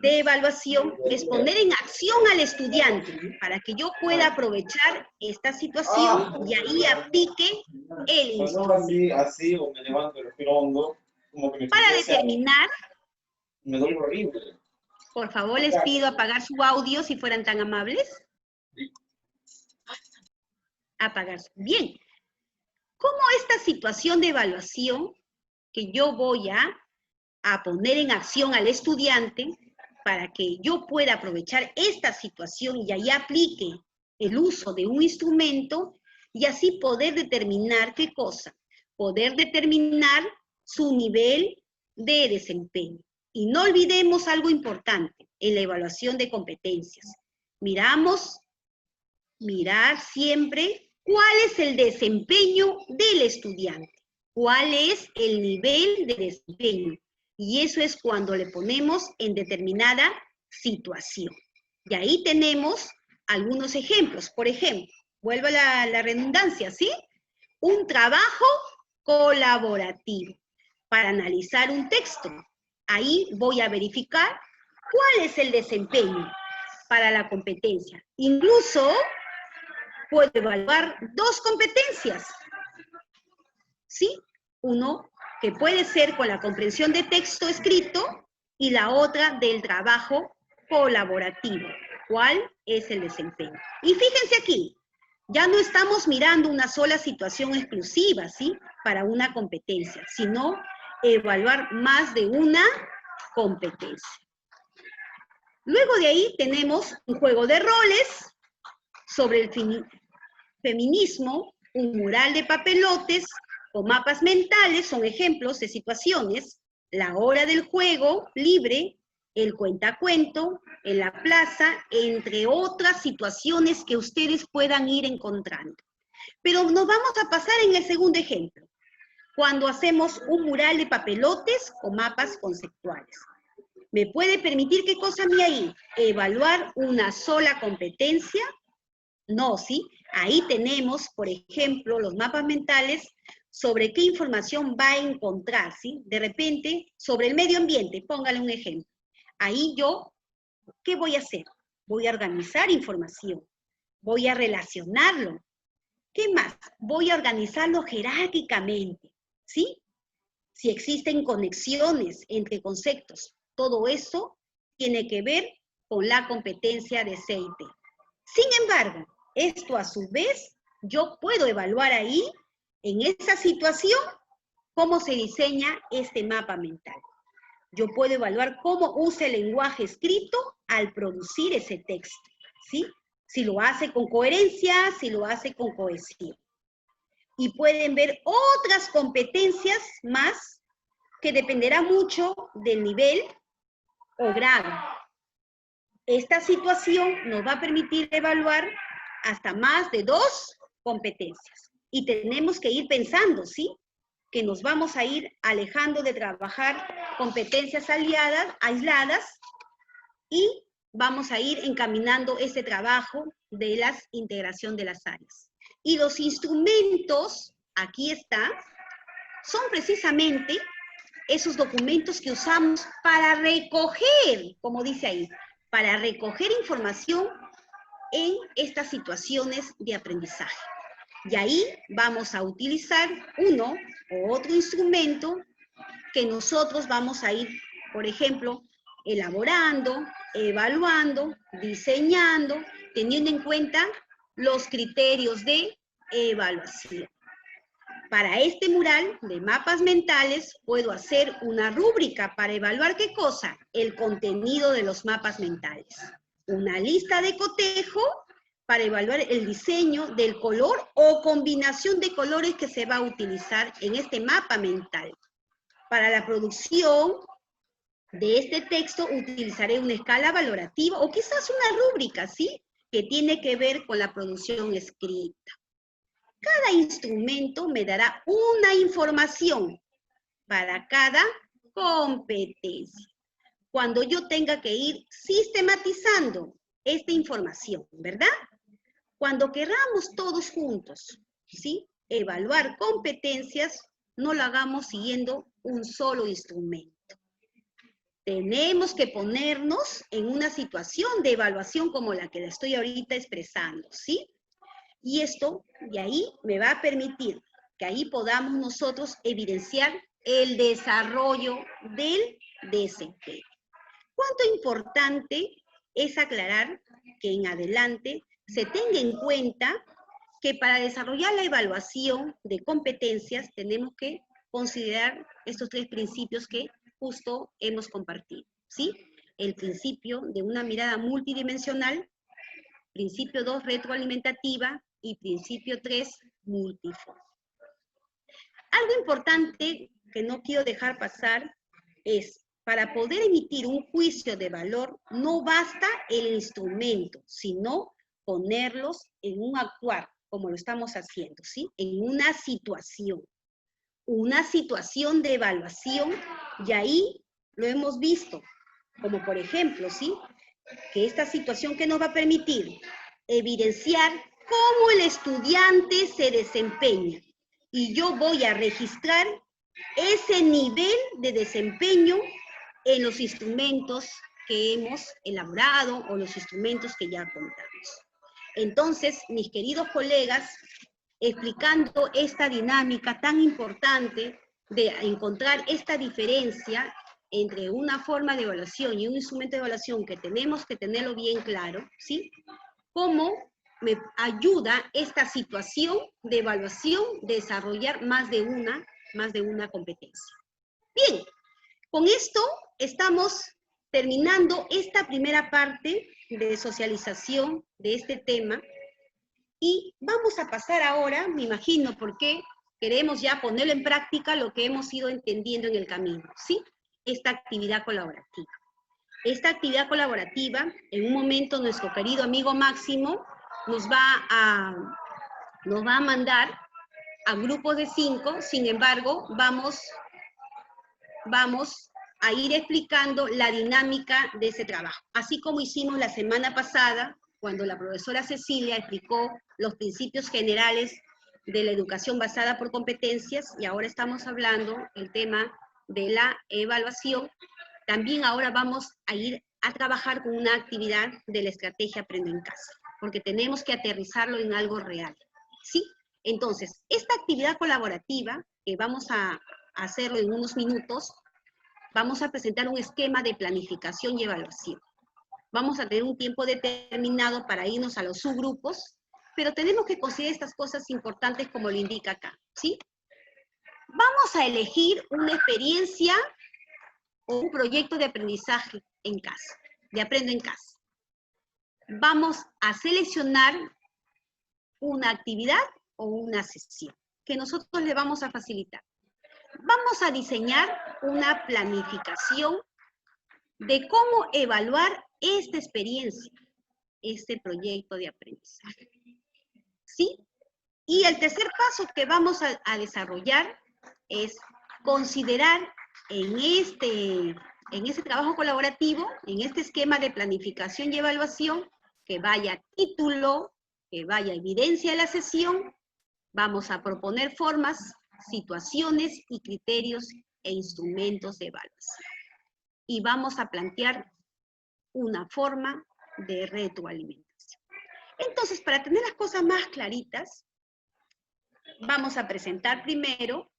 de evaluación, es poner en acción al estudiante para que yo pueda aprovechar esta situación y ahí aplique el instrumento. Así, o me levanto, respiro hondo, como que me para determinar, me duele horrible. por favor les pido apagar su audio si fueran tan amables. Apagar. Bien. ¿Cómo esta situación de evaluación que yo voy a poner en acción al estudiante para que yo pueda aprovechar esta situación y ahí aplique el uso de un instrumento y así poder determinar qué cosa? Poder determinar su nivel de desempeño. Y no olvidemos algo importante en la evaluación de competencias. Mirar siempre cuál es el desempeño del estudiante, cuál es el nivel de desempeño. Y eso es cuando le ponemos en determinada situación. Y ahí tenemos algunos ejemplos. Por ejemplo, vuelvo a la redundancia, ¿sí? Un trabajo colaborativo para analizar un texto. Ahí voy a verificar cuál es el desempeño para la competencia. Incluso puedo evaluar dos competencias, ¿sí? Uno que puede ser con la comprensión de texto escrito y la otra del trabajo colaborativo. ¿Cuál es el desempeño? Y fíjense aquí, ya no estamos mirando una sola situación exclusiva, ¿sí? Para una competencia, sino evaluar más de una competencia. Luego de ahí tenemos un juego de roles sobre el feminismo, un mural de papelotes o mapas mentales, son ejemplos de situaciones, la hora del juego libre, el cuentacuento, en la plaza, entre otras situaciones que ustedes puedan ir encontrando. Pero nos vamos a pasar en el segundo ejemplo, cuando hacemos un mural de papelotes o mapas conceptuales. ¿Me puede permitir qué cosa a mí ahí? ¿Evaluar una sola competencia? No, ¿sí? Ahí tenemos, por ejemplo, los mapas mentales sobre qué información va a encontrar, ¿sí? De repente, sobre el medio ambiente, póngale un ejemplo. Ahí yo, ¿qué voy a hacer? Voy a organizar información, voy a relacionarlo. ¿Qué más? Voy a organizarlo jerárquicamente, ¿sí? Si existen conexiones entre conceptos, todo eso tiene que ver con la competencia de CIT. Sin embargo, esto a su vez, yo puedo evaluar ahí, en esa situación, cómo se diseña este mapa mental. Yo puedo evaluar cómo usa el lenguaje escrito al producir ese texto, ¿sí? Si lo hace con coherencia, si lo hace con cohesión. Y pueden ver otras competencias más que dependerá mucho del nivel o grado. Esta situación nos va a permitir evaluar hasta más de 2 competencias. Y tenemos que ir pensando, ¿sí? Que nos vamos a ir alejando de trabajar competencias aisladas y vamos a ir encaminando ese trabajo de la integración de las áreas. Y los instrumentos, aquí está, son precisamente esos documentos que usamos para recoger, como dice ahí, para recoger información en estas situaciones de aprendizaje. Y ahí vamos a utilizar uno u otro instrumento que nosotros vamos a ir, por ejemplo, elaborando, evaluando, diseñando, teniendo en cuenta los criterios de evaluación. Para este mural de mapas mentales puedo hacer una rúbrica para evaluar ¿qué cosa? El contenido de los mapas mentales. Una lista de cotejo para evaluar el diseño del color o combinación de colores que se va a utilizar en este mapa mental. Para la producción de este texto utilizaré una escala valorativa o quizás una rúbrica, ¿sí? que tiene que ver con la producción escrita. Cada instrumento me dará una información para cada competencia. Cuando yo tenga que ir sistematizando esta información, ¿verdad? Cuando queramos todos juntos, ¿sí?, evaluar competencias, no lo hagamos siguiendo un solo instrumento. Tenemos que ponernos en una situación de evaluación como la que le estoy ahorita expresando, ¿sí? Y esto de ahí me va a permitir que ahí podamos nosotros evidenciar el desarrollo del desempeño. Cuánto importante es aclarar que en adelante se tenga en cuenta que para desarrollar la evaluación de competencias tenemos que considerar estos 3 principios que justo hemos compartido, ¿sí? El principio de una mirada multidimensional, principio 2, retroalimentativa, y principio 3, multiforme. Algo importante que no quiero dejar pasar es, para poder emitir un juicio de valor, no basta el instrumento, sino ponerlos en un actuar, como lo estamos haciendo, ¿sí? En una situación de evaluación, y ahí lo hemos visto, como por ejemplo, ¿sí?, que esta situación que nos va a permitir evidenciar cómo el estudiante se desempeña, y yo voy a registrar ese nivel de desempeño en los instrumentos que hemos elaborado o los instrumentos que ya contamos. Entonces, mis queridos colegas, explicando esta dinámica tan importante de encontrar esta diferencia entre una forma de evaluación y un instrumento de evaluación que tenemos que tenerlo bien claro, ¿sí? ¿Cómo me ayuda esta situación de evaluación a desarrollar más de una competencia? Bien, con esto estamos terminando esta primera parte de socialización de este tema y vamos a pasar ahora, me imagino, porque queremos ya ponerlo en práctica lo que hemos ido entendiendo en el camino, ¿sí? Esta actividad colaborativa. Esta actividad colaborativa, en un momento nuestro querido amigo Máximo nos va a mandar a grupos de 5, sin embargo, vamos a ir explicando la dinámica de ese trabajo. Así como hicimos la semana pasada, cuando la profesora Cecilia explicó los principios generales de la educación basada por competencias, y ahora estamos hablando el tema de la evaluación, también ahora vamos a ir a trabajar con una actividad de la estrategia Aprendo en Casa, porque tenemos que aterrizarlo en algo real, ¿sí? Entonces, esta actividad colaborativa, que vamos a hacerlo en unos minutos, vamos a presentar un esquema de planificación y evaluación. Vamos a tener un tiempo determinado para irnos a los subgrupos, pero tenemos que considerar estas cosas importantes como lo indica acá, ¿sí? Vamos a elegir una experiencia o un proyecto de aprendizaje en casa, de Aprendo en Casa. Vamos a seleccionar una actividad o una sesión que nosotros le vamos a facilitar. Vamos a diseñar una planificación de cómo evaluar esta experiencia, este proyecto de aprendizaje, ¿sí? Y el tercer paso que vamos a desarrollar es considerar en este trabajo colaborativo, en este esquema de planificación y evaluación, que vaya título, que vaya evidencia de la sesión, vamos a proponer formas, situaciones y criterios e instrumentos de evaluación. Y vamos a plantear una forma de retroalimentación. Entonces, para tener las cosas más claritas, vamos a presentar primero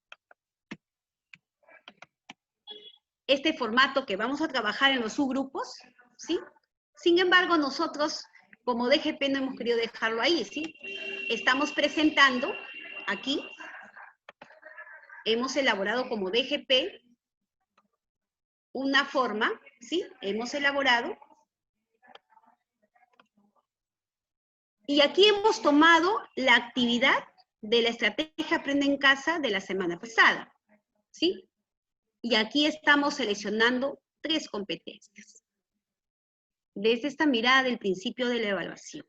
este formato que vamos a trabajar en los subgrupos, ¿sí? Sin embargo, nosotros, como DGP, no hemos querido dejarlo ahí, ¿sí? Estamos presentando aquí, hemos elaborado como DGP una forma, ¿sí? Hemos elaborado. Y aquí hemos tomado la actividad de la estrategia Aprende en Casa de la semana pasada, ¿sí? Y aquí estamos seleccionando 3 competencias. Desde esta mirada del principio de la evaluación.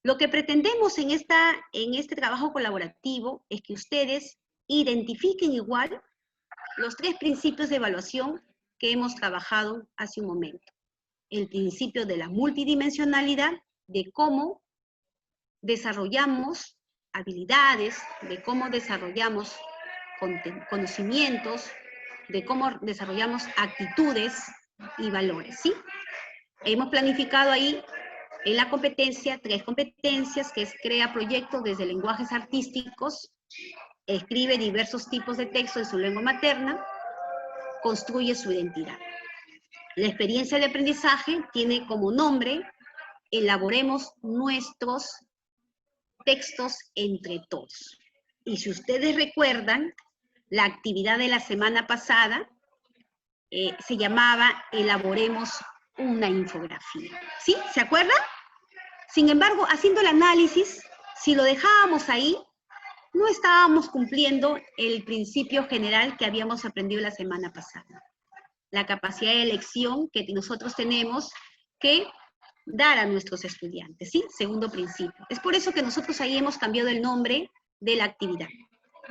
Lo que pretendemos en este trabajo colaborativo es que ustedes identifiquen igual los 3 principios de evaluación que hemos trabajado hace un momento. El principio de la multidimensionalidad, de cómo desarrollamos habilidades, de cómo desarrollamos conocimientos, de cómo desarrollamos actitudes y valores, ¿sí? Hemos planificado ahí en la competencia 3 competencias, que es crea proyectos desde lenguajes artísticos, escribe diversos tipos de texto en su lengua materna, construye su identidad. La experiencia de aprendizaje tiene como nombre elaboremos nuestros textos entre todos. Y si ustedes recuerdan, la actividad de la semana pasada se llamaba elaboremos una infografía. ¿Sí? ¿Se acuerdan? Sin embargo, haciendo el análisis, si lo dejábamos ahí, no estábamos cumpliendo el principio general que habíamos aprendido la semana pasada. La capacidad de elección que nosotros tenemos que dar a nuestros estudiantes, ¿sí? Segundo principio. Es por eso que nosotros ahí hemos cambiado el nombre de la actividad.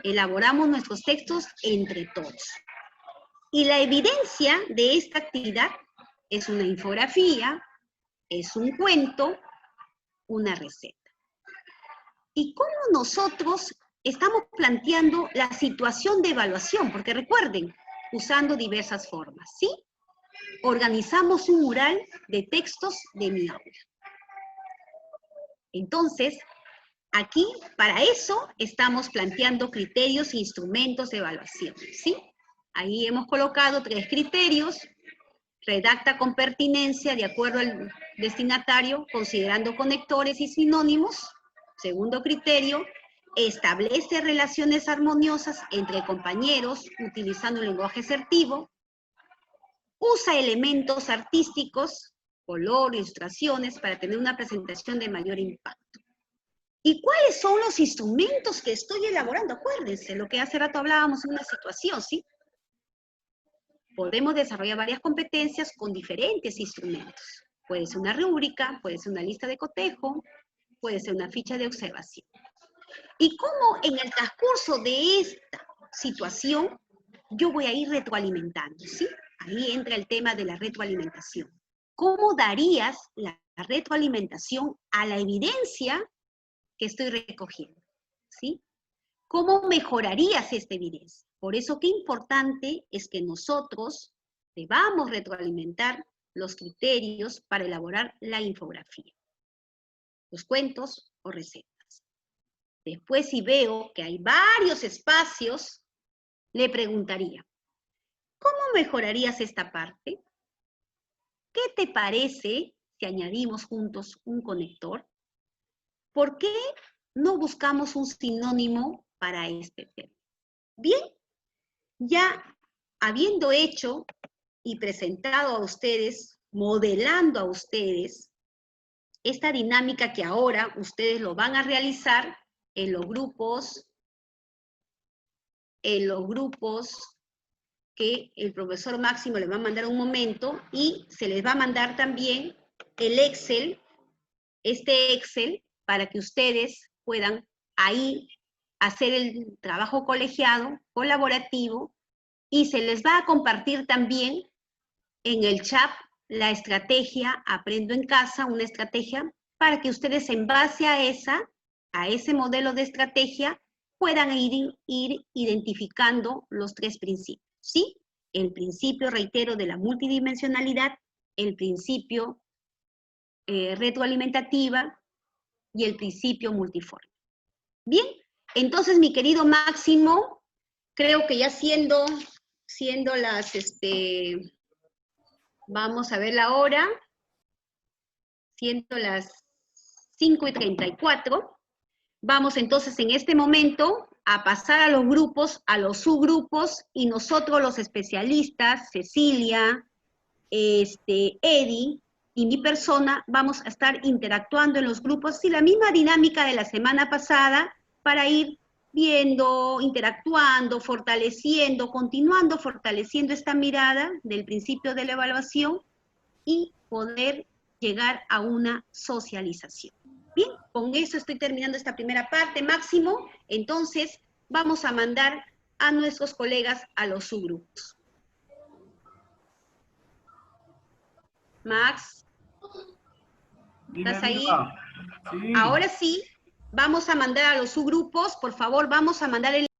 Elaboramos nuestros textos entre todos. Y la evidencia de esta actividad es una infografía, es un cuento, una receta. ¿Y cómo nosotros estamos planteando la situación de evaluación? Porque recuerden, usando diversas formas, ¿sí? Organizamos un mural de textos de mi aula. Entonces, aquí, para eso, estamos planteando criterios e instrumentos de evaluación, ¿sí? Ahí hemos colocado 3 criterios. Redacta con pertinencia de acuerdo al destinatario, considerando conectores y sinónimos. Segundo criterio, establece relaciones armoniosas entre compañeros utilizando un lenguaje asertivo. Usa elementos artísticos, color, ilustraciones, para tener una presentación de mayor impacto. ¿Y cuáles son los instrumentos que estoy elaborando? Acuérdense, lo que hace rato hablábamos en una situación, ¿sí? Podemos desarrollar varias competencias con diferentes instrumentos. Puede ser una rúbrica, puede ser una lista de cotejo, puede ser una ficha de observación. Y cómo en el transcurso de esta situación yo voy a ir retroalimentando, ¿sí? Ahí entra el tema de la retroalimentación. ¿Cómo darías la retroalimentación a la evidencia que estoy recogiendo? ¿Sí? ¿Cómo mejorarías esta evidencia? Por eso qué importante es que nosotros debamos retroalimentar los criterios para elaborar la infografía, los cuentos o recetas. Después, si veo que hay varios espacios, le preguntaría, ¿cómo mejorarías esta parte? ¿Qué te parece si añadimos juntos un conector? ¿Por qué no buscamos un sinónimo para este tema? Bien, ya habiendo hecho y presentado a ustedes, modelando a ustedes, esta dinámica que ahora ustedes lo van a realizar en los grupos que el profesor Máximo les va a mandar un momento, y se les va a mandar también el Excel, este Excel, para que ustedes puedan ahí hacer el trabajo colegiado, colaborativo, y se les va a compartir también en el chat la estrategia Aprendo en Casa, una estrategia para que ustedes en base a ese modelo de estrategia puedan ir identificando los 3 principios, ¿sí? El principio, reitero, de la multidimensionalidad, el principio retroalimentativa y el principio multiforme. Bien, entonces mi querido Máximo, creo que ya siendo las, vamos a ver la hora, siendo las 5:34, vamos entonces en este momento a pasar a los grupos, a los subgrupos, y nosotros los especialistas, Cecilia, Eddie y mi persona, vamos a estar interactuando en los grupos, y la misma dinámica de la semana pasada, para ir viendo, interactuando, fortaleciendo, continuando fortaleciendo esta mirada del principio de la evaluación y poder llegar a una socialización. Bien, con eso estoy terminando esta primera parte, Máximo. Entonces, vamos a mandar a nuestros colegas a los subgrupos. Max, ¿estás ahí? Sí. Ahora sí, vamos a mandar a los subgrupos. Por favor, vamos a mandar el